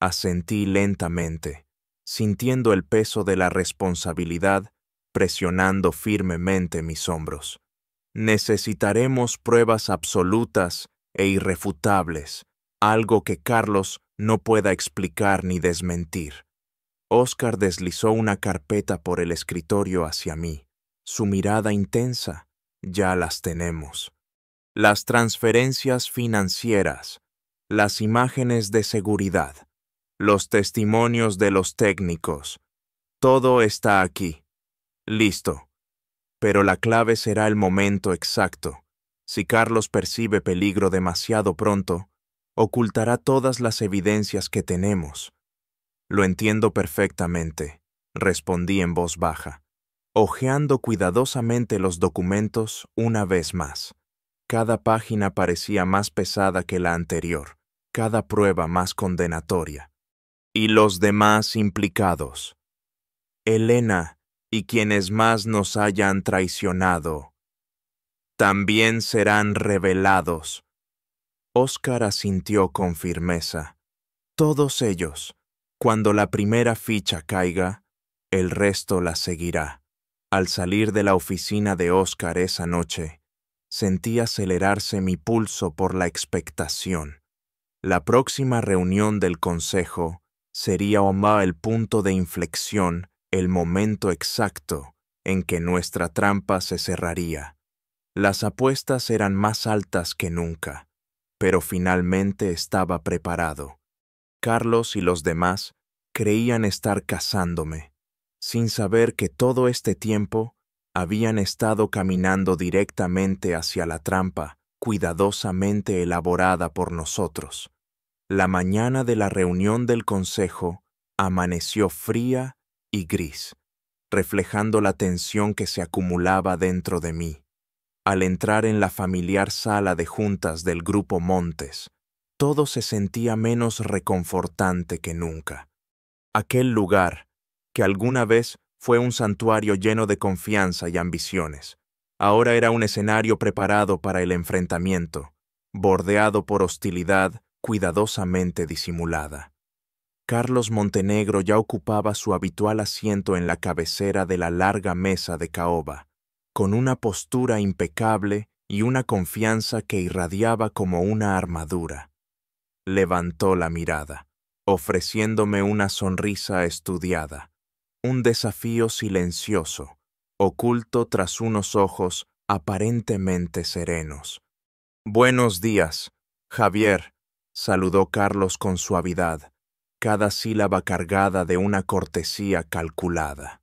Asentí lentamente, sintiendo el peso de la responsabilidad presionando firmemente mis hombros. Necesitaremos pruebas absolutas e irrefutables, algo que Carlos no pueda explicar ni desmentir. Oscar deslizó una carpeta por el escritorio hacia mí. Su mirada intensa. Ya las tenemos. Las transferencias financieras, las imágenes de seguridad, los testimonios de los técnicos. Todo está aquí. Listo. Pero la clave será el momento exacto. Si Carlos percibe peligro demasiado pronto, ocultará todas las evidencias que tenemos. Lo entiendo perfectamente, respondí en voz baja, hojeando cuidadosamente los documentos una vez más. Cada página parecía más pesada que la anterior, cada prueba más condenatoria. Y los demás implicados. Elena y quienes más nos hayan traicionado, también serán revelados. Oscar asintió con firmeza. Todos ellos. Cuando la primera ficha caiga, el resto la seguirá. Al salir de la oficina de Oscar esa noche, sentí acelerarse mi pulso por la expectación. La próxima reunión del consejo sería el punto de inflexión, el momento exacto en que nuestra trampa se cerraría. Las apuestas eran más altas que nunca, pero finalmente estaba preparado. Carlos y los demás creían estar cazándome, sin saber que todo este tiempo habían estado caminando directamente hacia la trampa, cuidadosamente elaborada por nosotros. La mañana de la reunión del consejo amaneció fría y gris, reflejando la tensión que se acumulaba dentro de mí. Al entrar en la familiar sala de juntas del Grupo Montes, todo se sentía menos reconfortante que nunca. Aquel lugar, que alguna vez fue un santuario lleno de confianza y ambiciones, ahora era un escenario preparado para el enfrentamiento, bordeado por hostilidad cuidadosamente disimulada. Carlos Montenegro ya ocupaba su habitual asiento en la cabecera de la larga mesa de caoba, con una postura impecable y una confianza que irradiaba como una armadura. Levantó la mirada, ofreciéndome una sonrisa estudiada, un desafío silencioso, oculto tras unos ojos aparentemente serenos. «Buenos días, Javier», saludó Carlos con suavidad, cada sílaba cargada de una cortesía calculada.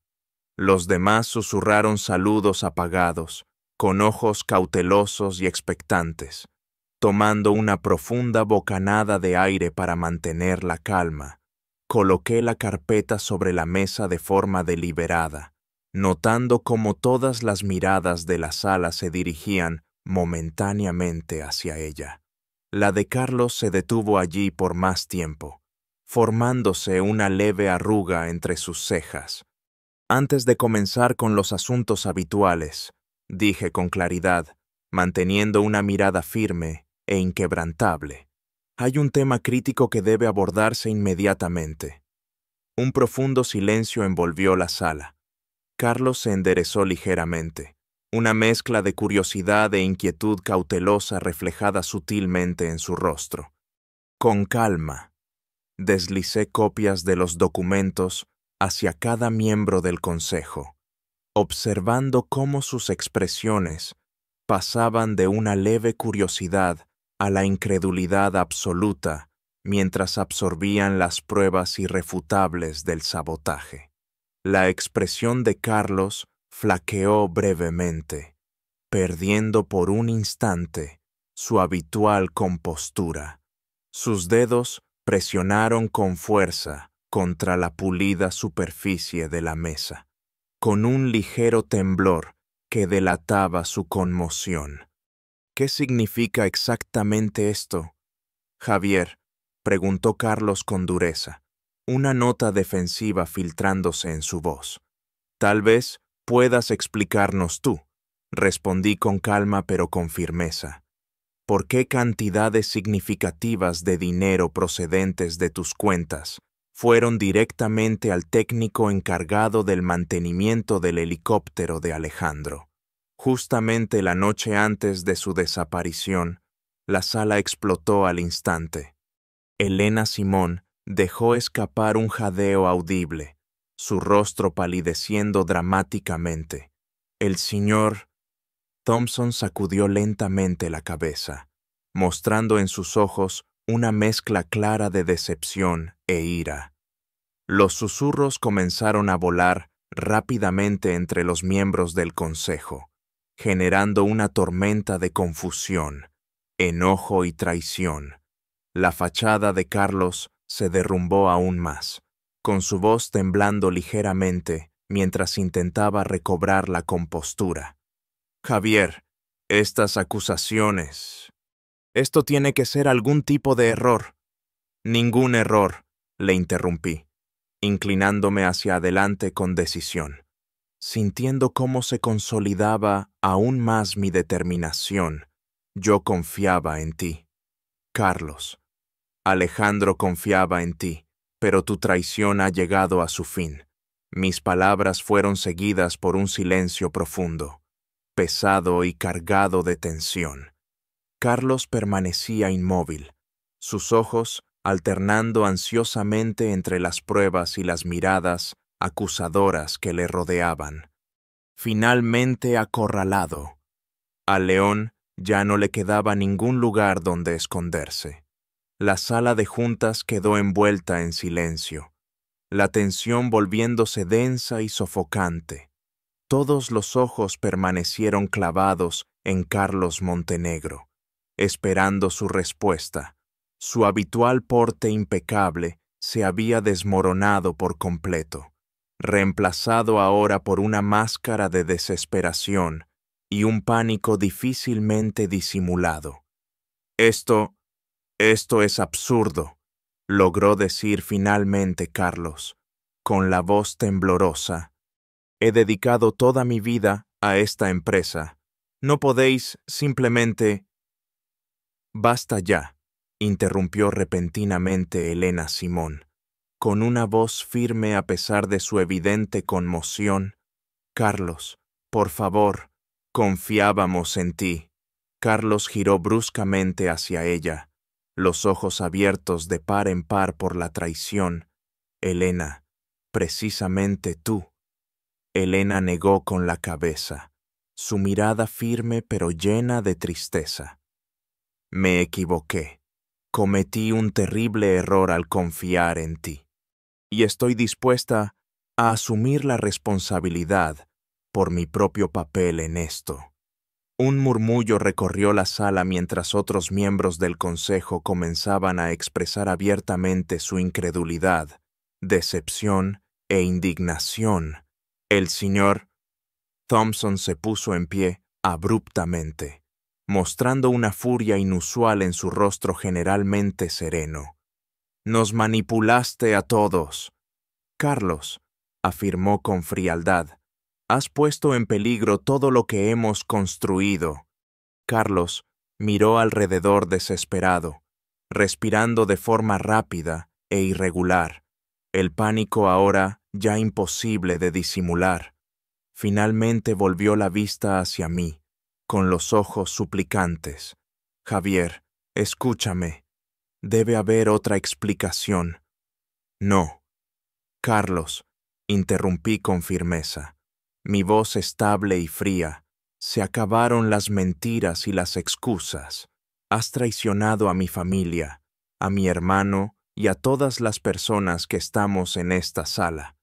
Los demás susurraron saludos apagados, con ojos cautelosos y expectantes. Tomando una profunda bocanada de aire para mantener la calma, coloqué la carpeta sobre la mesa de forma deliberada, notando cómo todas las miradas de la sala se dirigían momentáneamente hacia ella. La de Carlos se detuvo allí por más tiempo, formándose una leve arruga entre sus cejas. Antes de comenzar con los asuntos habituales, dije con claridad, manteniendo una mirada firme e inquebrantable, hay un tema crítico que debe abordarse inmediatamente. Un profundo silencio envolvió la sala. Carlos se enderezó ligeramente, una mezcla de curiosidad e inquietud cautelosa reflejada sutilmente en su rostro. Con calma, deslicé copias de los documentos hacia cada miembro del consejo, observando cómo sus expresiones pasaban de una leve curiosidad a la incredulidad absoluta mientras absorbían las pruebas irrefutables del sabotaje. La expresión de Carlos flaqueó brevemente, perdiendo por un instante su habitual compostura. Sus dedos presionaron con fuerza contra la pulida superficie de la mesa, con un ligero temblor que delataba su conmoción. ¿Qué significa exactamente esto, Javier?, preguntó Carlos con dureza, una nota defensiva filtrándose en su voz. Tal vez puedas explicarnos tú, respondí con calma pero con firmeza. ¿Por qué cantidades significativas de dinero procedentes de tus cuentas fueron directamente al técnico encargado del mantenimiento del helicóptero de Alejandro? Justamente la noche antes de su desaparición, la sala explotó al instante. Elena Simón dejó escapar un jadeo audible, su rostro palideciendo dramáticamente. El señor Thompson sacudió lentamente la cabeza, mostrando en sus ojos una mezcla clara de decepción e ira. Los susurros comenzaron a volar rápidamente entre los miembros del consejo, generando una tormenta de confusión, enojo y traición. La fachada de Carlos se derrumbó aún más, con su voz temblando ligeramente mientras intentaba recobrar la compostura. Javier, estas acusaciones. Esto tiene que ser algún tipo de error. Ningún error, le interrumpí, inclinándome hacia adelante con decisión, sintiendo cómo se consolidaba aún más mi determinación. Yo confiaba en ti, Carlos. Alejandro confiaba en ti, pero tu traición ha llegado a su fin. Mis palabras fueron seguidas por un silencio profundo, pesado y cargado de tensión. Carlos permanecía inmóvil, sus ojos alternando ansiosamente entre las pruebas y las miradas acusadoras que le rodeaban. Finalmente acorralado, al león ya no le quedaba ningún lugar donde esconderse. La sala de juntas quedó envuelta en silencio, la tensión volviéndose densa y sofocante. Todos los ojos permanecieron clavados en Carlos Montenegro, esperando su respuesta. Su habitual porte impecable se había desmoronado por completo, reemplazado ahora por una máscara de desesperación y un pánico difícilmente disimulado. Esto es absurdo, logró decir finalmente Carlos, con la voz temblorosa. He dedicado toda mi vida a esta empresa. No podéis simplemente... Basta ya, interrumpió repentinamente Elena Simón, con una voz firme a pesar de su evidente conmoción. Carlos, por favor, confiábamos en ti. Carlos giró bruscamente hacia ella, los ojos abiertos de par en par por la traición. Elena, precisamente tú. Elena negó con la cabeza, su mirada firme pero llena de tristeza. Me equivoqué. Cometí un terrible error al confiar en ti. Y estoy dispuesta a asumir la responsabilidad por mi propio papel en esto. Un murmullo recorrió la sala mientras otros miembros del consejo comenzaban a expresar abiertamente su incredulidad, decepción e indignación. El señor Thompson se puso en pie abruptamente, mostrando una furia inusual en su rostro generalmente sereno. Nos manipulaste a todos. Carlos, afirmó con frialdad, has puesto en peligro todo lo que hemos construido. Carlos miró alrededor desesperado, respirando de forma rápida e irregular, el pánico ahora ya imposible de disimular. Finalmente volvió la vista hacia mí, con los ojos suplicantes. Javier, escúchame. Debe haber otra explicación. No. Carlos, interrumpí con firmeza, mi voz estable y fría. Se acabaron las mentiras y las excusas. Has traicionado a mi familia, a mi hermano y a todas las personas que estamos en esta sala.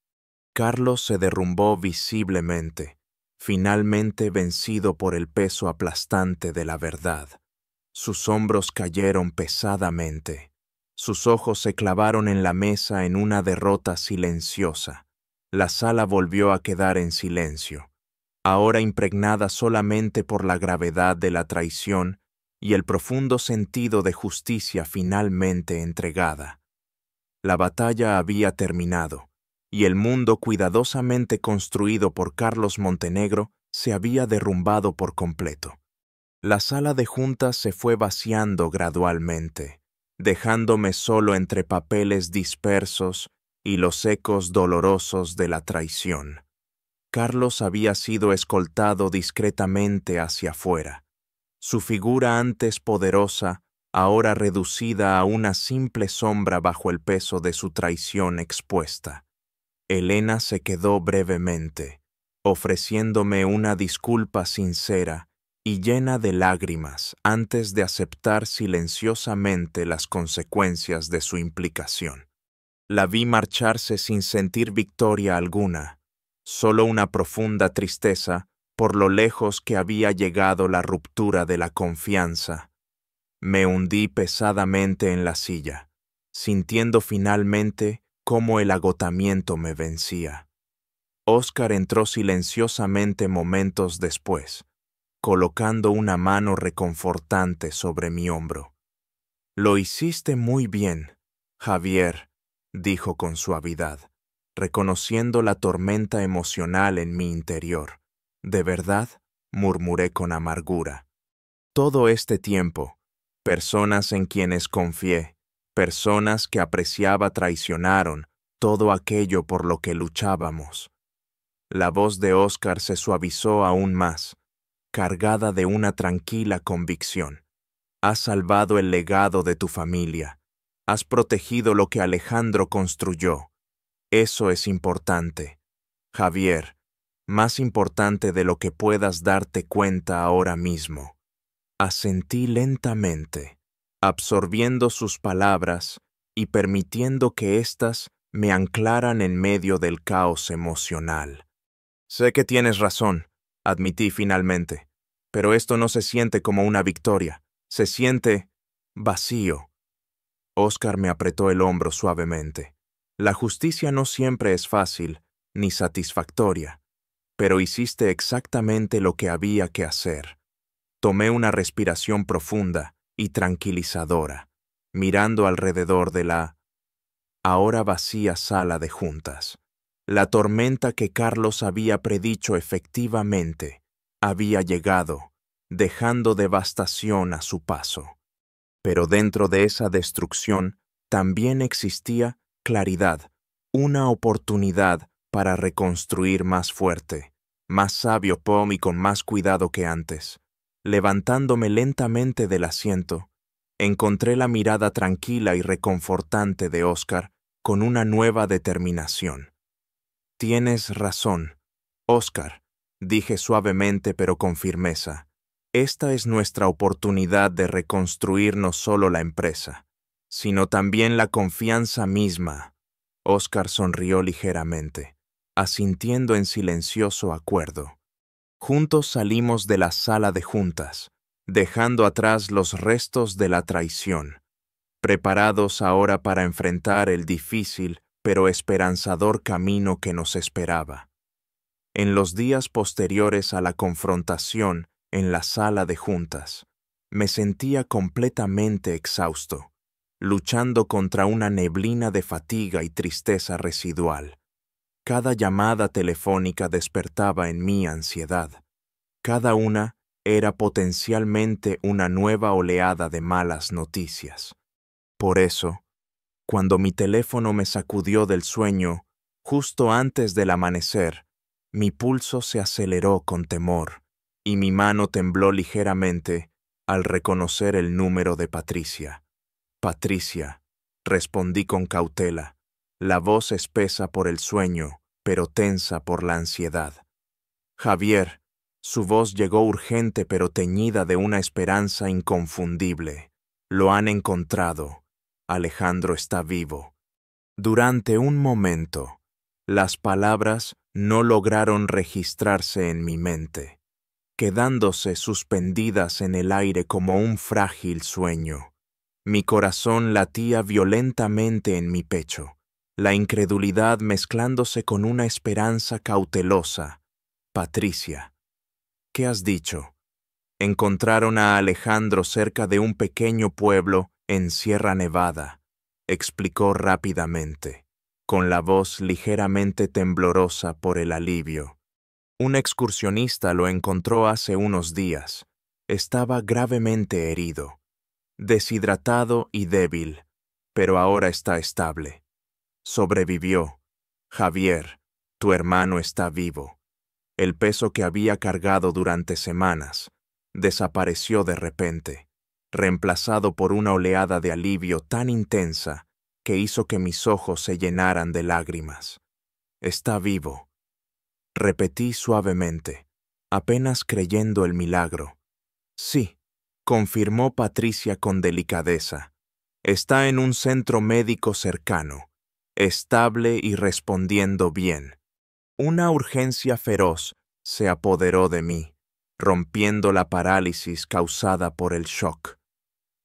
Carlos se derrumbó visiblemente, finalmente vencido por el peso aplastante de la verdad. Sus hombros cayeron pesadamente. Sus ojos se clavaron en la mesa en una derrota silenciosa. La sala volvió a quedar en silencio, ahora impregnada solamente por la gravedad de la traición y el profundo sentido de justicia finalmente entregada. La batalla había terminado, y el mundo cuidadosamente construido por Carlos Montenegro se había derrumbado por completo. La sala de juntas se fue vaciando gradualmente, dejándome solo entre papeles dispersos y los ecos dolorosos de la traición. Carlos había sido escoltado discretamente hacia afuera. Su figura antes poderosa, ahora reducida a una simple sombra bajo el peso de su traición expuesta. Elena se quedó brevemente, ofreciéndome una disculpa sincera y llena de lágrimas antes de aceptar silenciosamente las consecuencias de su implicación. La vi marcharse sin sentir victoria alguna, solo una profunda tristeza por lo lejos que había llegado la ruptura de la confianza. Me hundí pesadamente en la silla, sintiendo finalmente cómo el agotamiento me vencía. Óscar entró silenciosamente momentos después, colocando una mano reconfortante sobre mi hombro. «Lo hiciste muy bien, Javier», dijo con suavidad, reconociendo la tormenta emocional en mi interior. «¿De verdad?», murmuré con amargura. Todo este tiempo, personas en quienes confié, personas que apreciaba traicionaron todo aquello por lo que luchábamos. La voz de Óscar se suavizó aún más, cargada de una tranquila convicción. Has salvado el legado de tu familia. Has protegido lo que Alejandro construyó. Eso es importante, Javier, más importante de lo que puedas darte cuenta ahora mismo. Asentí lentamente, absorbiendo sus palabras y permitiendo que éstas me anclaran en medio del caos emocional. Sé que tienes razón, admití finalmente, pero esto no se siente como una victoria, se siente vacío. Óscar me apretó el hombro suavemente. La justicia no siempre es fácil ni satisfactoria, pero hiciste exactamente lo que había que hacer. Tomé una respiración profunda y tranquilizadora, mirando alrededor de la ahora vacía sala de juntas. La tormenta que Carlos había predicho efectivamente había llegado, dejando devastación a su paso. Pero dentro de esa destrucción también existía claridad, una oportunidad para reconstruir más fuerte, más sabio y con más cuidado que antes. Levantándome lentamente del asiento, encontré la mirada tranquila y reconfortante de Óscar con una nueva determinación. Tienes razón, Óscar, dije suavemente pero con firmeza. Esta es nuestra oportunidad de reconstruir no solo la empresa, sino también la confianza misma. Óscar sonrió ligeramente, asintiendo en silencioso acuerdo. Juntos salimos de la sala de juntas, dejando atrás los restos de la traición, preparados ahora para enfrentar el difícil pero esperanzador camino que nos esperaba. En los días posteriores a la confrontación en la sala de juntas, me sentía completamente exhausto, luchando contra una neblina de fatiga y tristeza residual. Cada llamada telefónica despertaba en mí ansiedad. Cada una era potencialmente una nueva oleada de malas noticias. Por eso, cuando mi teléfono me sacudió del sueño, justo antes del amanecer, mi pulso se aceleró con temor y mi mano tembló ligeramente al reconocer el número de Patricia. Patricia, respondí con cautela, la voz espesa por el sueño, pero tensa por la ansiedad. Javier, su voz llegó urgente pero teñida de una esperanza inconfundible. Lo han encontrado. Alejandro está vivo. Durante un momento, las palabras no lograron registrarse en mi mente, quedándose suspendidas en el aire como un frágil sueño. Mi corazón latía violentamente en mi pecho, la incredulidad mezclándose con una esperanza cautelosa. Patricia, ¿qué has dicho? Encontraron a Alejandro cerca de un pequeño pueblo en Sierra Nevada, explicó rápidamente, con la voz ligeramente temblorosa por el alivio. Un excursionista lo encontró hace unos días. Estaba gravemente herido, deshidratado y débil, pero ahora está estable. Sobrevivió. Javier, tu hermano está vivo. El peso que había cargado durante semanas desapareció de repente, reemplazado por una oleada de alivio tan intensa que hizo que mis ojos se llenaran de lágrimas. Está vivo. Repetí suavemente, apenas creyendo el milagro. Sí, confirmó Patricia con delicadeza. Está en un centro médico cercano, estable y respondiendo bien. Una urgencia feroz se apoderó de mí, rompiendo la parálisis causada por el shock.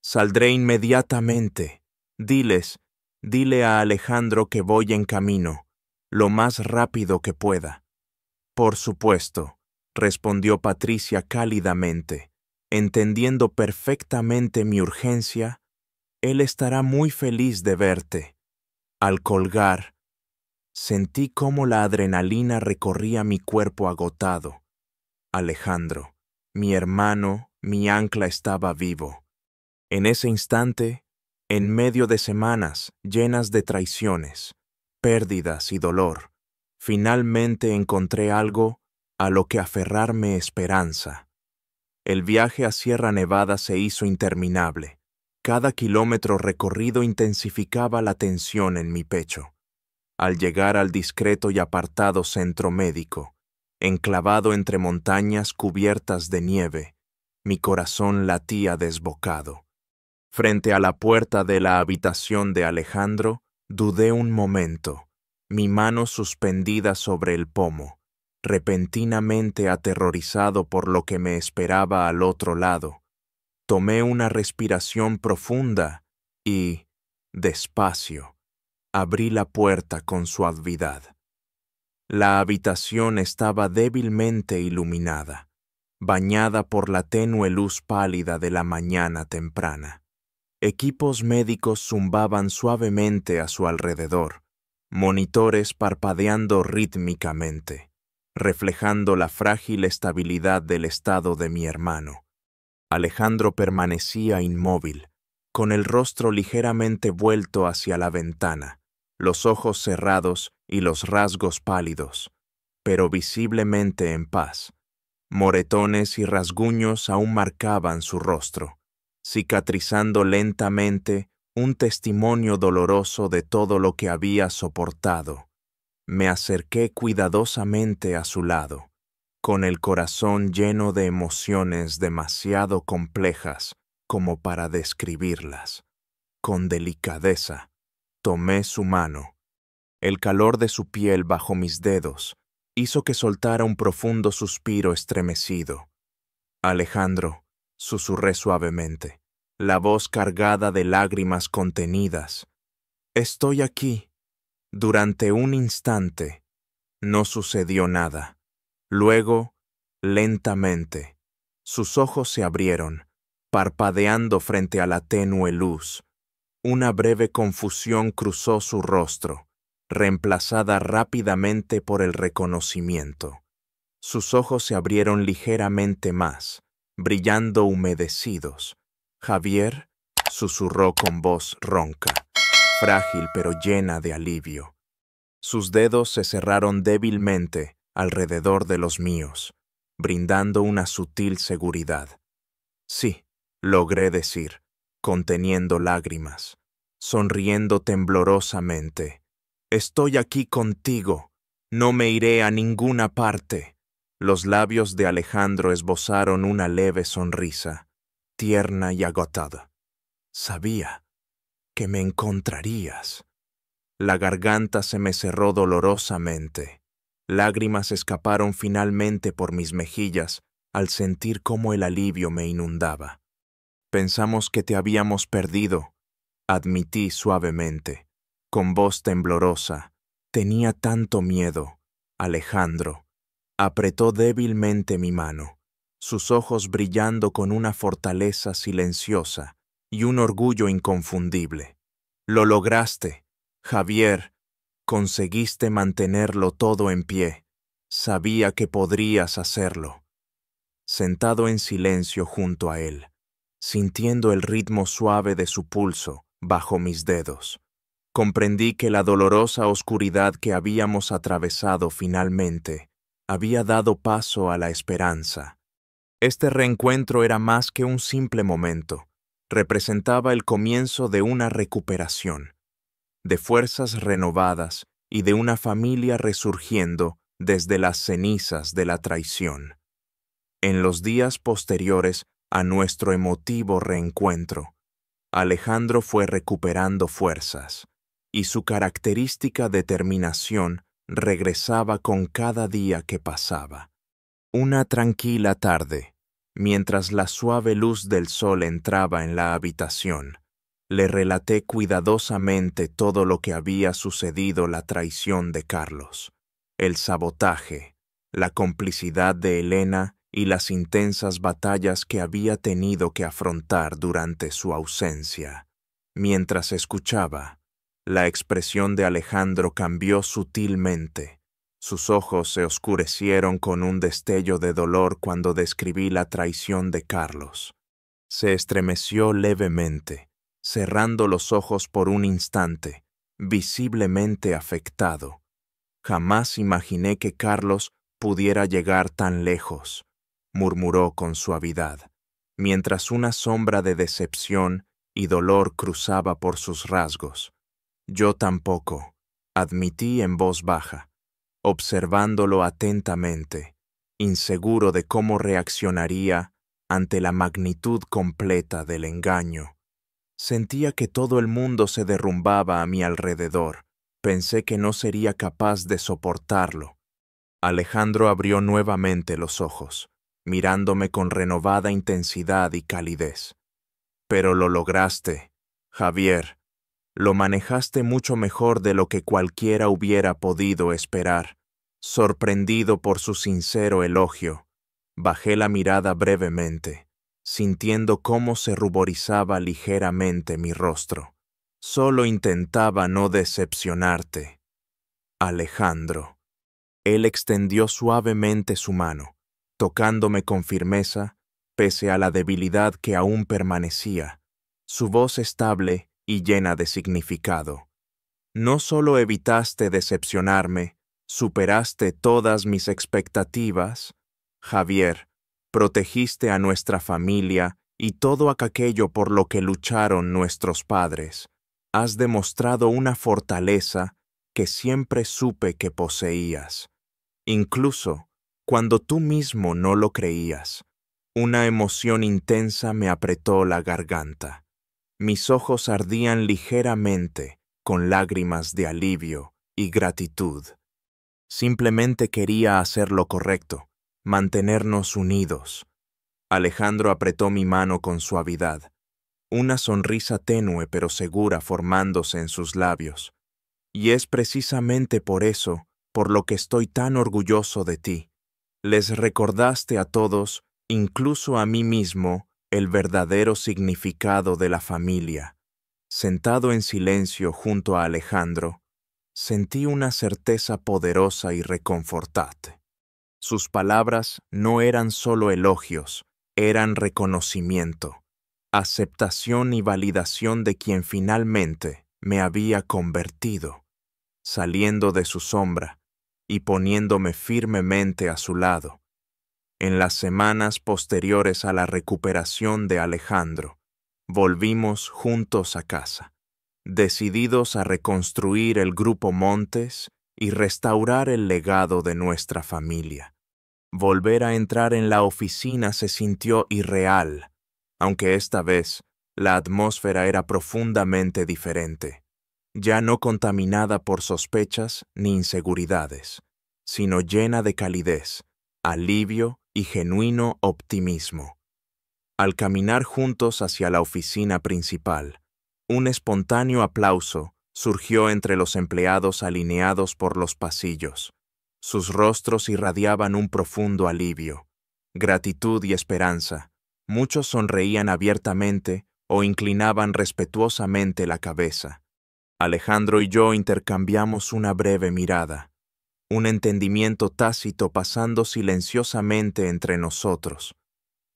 Saldré inmediatamente. Dile a Alejandro que voy en camino, lo más rápido que pueda. Por supuesto, respondió Patricia cálidamente, entendiendo perfectamente mi urgencia. Él estará muy feliz de verte. Al colgar, sentí cómo la adrenalina recorría mi cuerpo agotado. Alejandro, mi hermano, mi ancla estaba vivo. En ese instante, en medio de semanas llenas de traiciones, pérdidas y dolor, finalmente encontré algo a lo que aferrarme esperanza. El viaje a Sierra Nevada se hizo interminable. Cada kilómetro recorrido intensificaba la tensión en mi pecho. Al llegar al discreto y apartado centro médico, enclavado entre montañas cubiertas de nieve, mi corazón latía desbocado. Frente a la puerta de la habitación de Alejandro, dudé un momento, mi mano suspendida sobre el pomo, repentinamente aterrorizado por lo que me esperaba al otro lado. Tomé una respiración profunda y, despacio, abrí la puerta con suavidad. La habitación estaba débilmente iluminada, bañada por la tenue luz pálida de la mañana temprana. Equipos médicos zumbaban suavemente a su alrededor, monitores parpadeando rítmicamente, reflejando la frágil estabilidad del estado de mi hermano. Alejandro permanecía inmóvil, con el rostro ligeramente vuelto hacia la ventana, los ojos cerrados y los rasgos pálidos, pero visiblemente en paz. Moretones y rasguños aún marcaban su rostro, cicatrizando lentamente un testimonio doloroso de todo lo que había soportado. Me acerqué cuidadosamente a su lado, con el corazón lleno de emociones demasiado complejas como para describirlas. Con delicadeza, tomé su mano. El calor de su piel bajo mis dedos hizo que soltara un profundo suspiro estremecido. Alejandro, susurré suavemente, la voz cargada de lágrimas contenidas. Estoy aquí. Durante un instante, no sucedió nada. Luego, lentamente, sus ojos se abrieron, parpadeando frente a la tenue luz. Una breve confusión cruzó su rostro, reemplazada rápidamente por el reconocimiento. Sus ojos se abrieron ligeramente más, brillando humedecidos. Javier, susurró con voz ronca, frágil pero llena de alivio. Sus dedos se cerraron débilmente alrededor de los míos, brindando una sutil seguridad. Sí, logré decir, conteniendo lágrimas, sonriendo temblorosamente. Estoy aquí contigo, no me iré a ninguna parte. Los labios de Alejandro esbozaron una leve sonrisa, tierna y agotada. Sabía que me encontrarías. La garganta se me cerró dolorosamente. Lágrimas escaparon finalmente por mis mejillas al sentir cómo el alivio me inundaba. Pensamos que te habíamos perdido, admití suavemente, con voz temblorosa. Tenía tanto miedo. Alejandro apretó débilmente mi mano, sus ojos brillando con una fortaleza silenciosa y un orgullo inconfundible. Lo lograste, Javier. Conseguiste mantenerlo todo en pie. Sabía que podrías hacerlo. Sentado en silencio junto a él, sintiendo el ritmo suave de su pulso bajo mis dedos, comprendí que la dolorosa oscuridad que habíamos atravesado finalmente había dado paso a la esperanza. Este reencuentro era más que un simple momento, representaba el comienzo de una recuperación, de fuerzas renovadas y de una familia resurgiendo desde las cenizas de la traición. En los días posteriores a nuestro emotivo reencuentro, Alejandro fue recuperando fuerzas, y su característica determinación regresaba con cada día que pasaba. Una tranquila tarde, mientras la suave luz del sol entraba en la habitación, le relaté cuidadosamente todo lo que había sucedido: la traición de Carlos, el sabotaje, la complicidad de Elena y las intensas batallas que había tenido que afrontar durante su ausencia. Mientras escuchaba, la expresión de Alejandro cambió sutilmente. Sus ojos se oscurecieron con un destello de dolor cuando describí la traición de Carlos. Se estremeció levemente, cerrando los ojos por un instante, visiblemente afectado. Jamás imaginé que Carlos pudiera llegar tan lejos, murmuró con suavidad, mientras una sombra de decepción y dolor cruzaba por sus rasgos. Yo tampoco, admití en voz baja, observándolo atentamente, inseguro de cómo reaccionaría ante la magnitud completa del engaño. Sentía que todo el mundo se derrumbaba a mi alrededor. Pensé que no sería capaz de soportarlo. Alejandro abrió nuevamente los ojos, mirándome con renovada intensidad y calidez. Pero lo lograste, Javier. Lo manejaste mucho mejor de lo que cualquiera hubiera podido esperar. Sorprendido por su sincero elogio, bajé la mirada brevemente, sintiendo cómo se ruborizaba ligeramente mi rostro. Solo intentaba no decepcionarte, Alejandro. Él extendió suavemente su mano, tocándome con firmeza, pese a la debilidad que aún permanecía, su voz estable y llena de significado. No solo evitaste decepcionarme, superaste todas mis expectativas, Javier. Protegiste a nuestra familia y todo aquello por lo que lucharon nuestros padres. Has demostrado una fortaleza que siempre supe que poseías. Incluso cuando tú mismo no lo creías, una emoción intensa me apretó la garganta. Mis ojos ardían ligeramente con lágrimas de alivio y gratitud. Simplemente quería hacer lo correcto, mantenernos unidos. Alejandro apretó mi mano con suavidad, una sonrisa tenue pero segura formándose en sus labios. Y es precisamente por eso por lo que estoy tan orgulloso de ti. Les recordaste a todos, incluso a mí mismo, el verdadero significado de la familia. Sentado en silencio junto a Alejandro, sentí una certeza poderosa y reconfortante. Sus palabras no eran solo elogios, eran reconocimiento, aceptación y validación de quien finalmente me había convertido, saliendo de su sombra y poniéndome firmemente a su lado. En las semanas posteriores a la recuperación de Alejandro, volvimos juntos a casa, decididos a reconstruir el Grupo Montes y restaurar el legado de nuestra familia. Volver a entrar en la oficina se sintió irreal, aunque esta vez la atmósfera era profundamente diferente, ya no contaminada por sospechas ni inseguridades, sino llena de calidez, alivio y genuino optimismo. Al caminar juntos hacia la oficina principal, un espontáneo aplauso surgió entre los empleados alineados por los pasillos. Sus rostros irradiaban un profundo alivio, gratitud y esperanza. Muchos sonreían abiertamente o inclinaban respetuosamente la cabeza. Alejandro y yo intercambiamos una breve mirada, un entendimiento tácito pasando silenciosamente entre nosotros.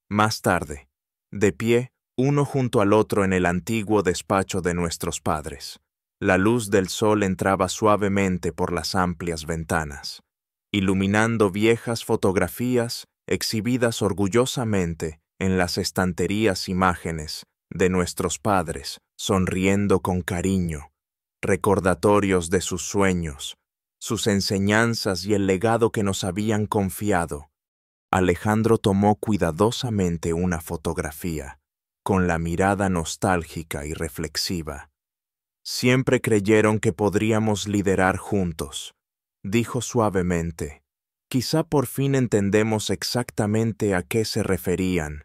Más tarde, de pie, uno junto al otro en el antiguo despacho de nuestros padres, la luz del sol entraba suavemente por las amplias ventanas, iluminando viejas fotografías exhibidas orgullosamente en las estanterías imágenes de nuestros padres, sonriendo con cariño, recordatorios de sus sueños, sus enseñanzas y el legado que nos habían confiado. Alejandro tomó cuidadosamente una fotografía, con la mirada nostálgica y reflexiva. Siempre creyeron que podríamos liderar juntos, dijo suavemente. Quizá por fin entendemos exactamente a qué se referían.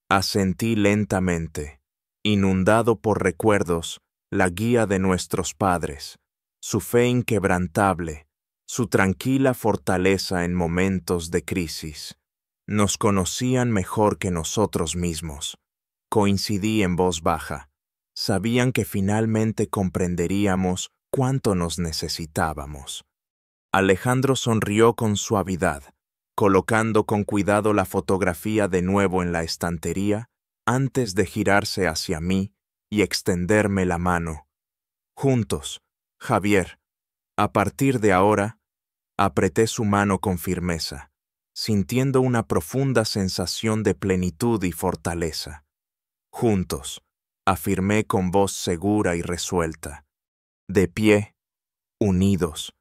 Asentí lentamente, inundado por recuerdos, la guía de nuestros padres, su fe inquebrantable, su tranquila fortaleza en momentos de crisis. Nos conocían mejor que nosotros mismos. Coincidí en voz baja. Sabían que finalmente comprenderíamos cuánto nos necesitábamos. Alejandro sonrió con suavidad, colocando con cuidado la fotografía de nuevo en la estantería antes de girarse hacia mí y extenderme la mano. Juntos, Javier, a partir de ahora, apreté su mano con firmeza, sintiendo una profunda sensación de plenitud y fortaleza. Juntos, afirmé con voz segura y resuelta, de pie, unidos,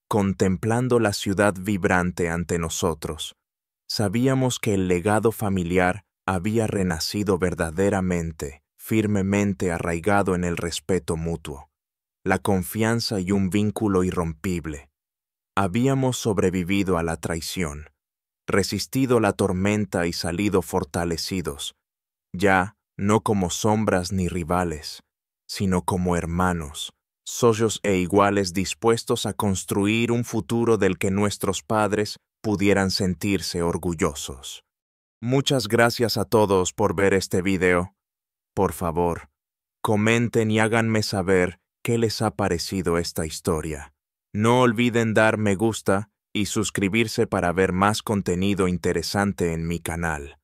contemplando la ciudad vibrante ante nosotros. Sabíamos que el legado familiar había renacido verdaderamente, firmemente arraigado en el respeto mutuo, la confianza y un vínculo irrompible. Habíamos sobrevivido a la traición, resistido la tormenta y salido fortalecidos, ya no como sombras ni rivales, sino como hermanos, socios e iguales dispuestos a construir un futuro del que nuestros padres pudieran sentirse orgullosos. Muchas gracias a todos por ver este video. Por favor, comenten y háganme saber qué les ha parecido esta historia. No olviden dar me gusta y suscribirse para ver más contenido interesante en mi canal.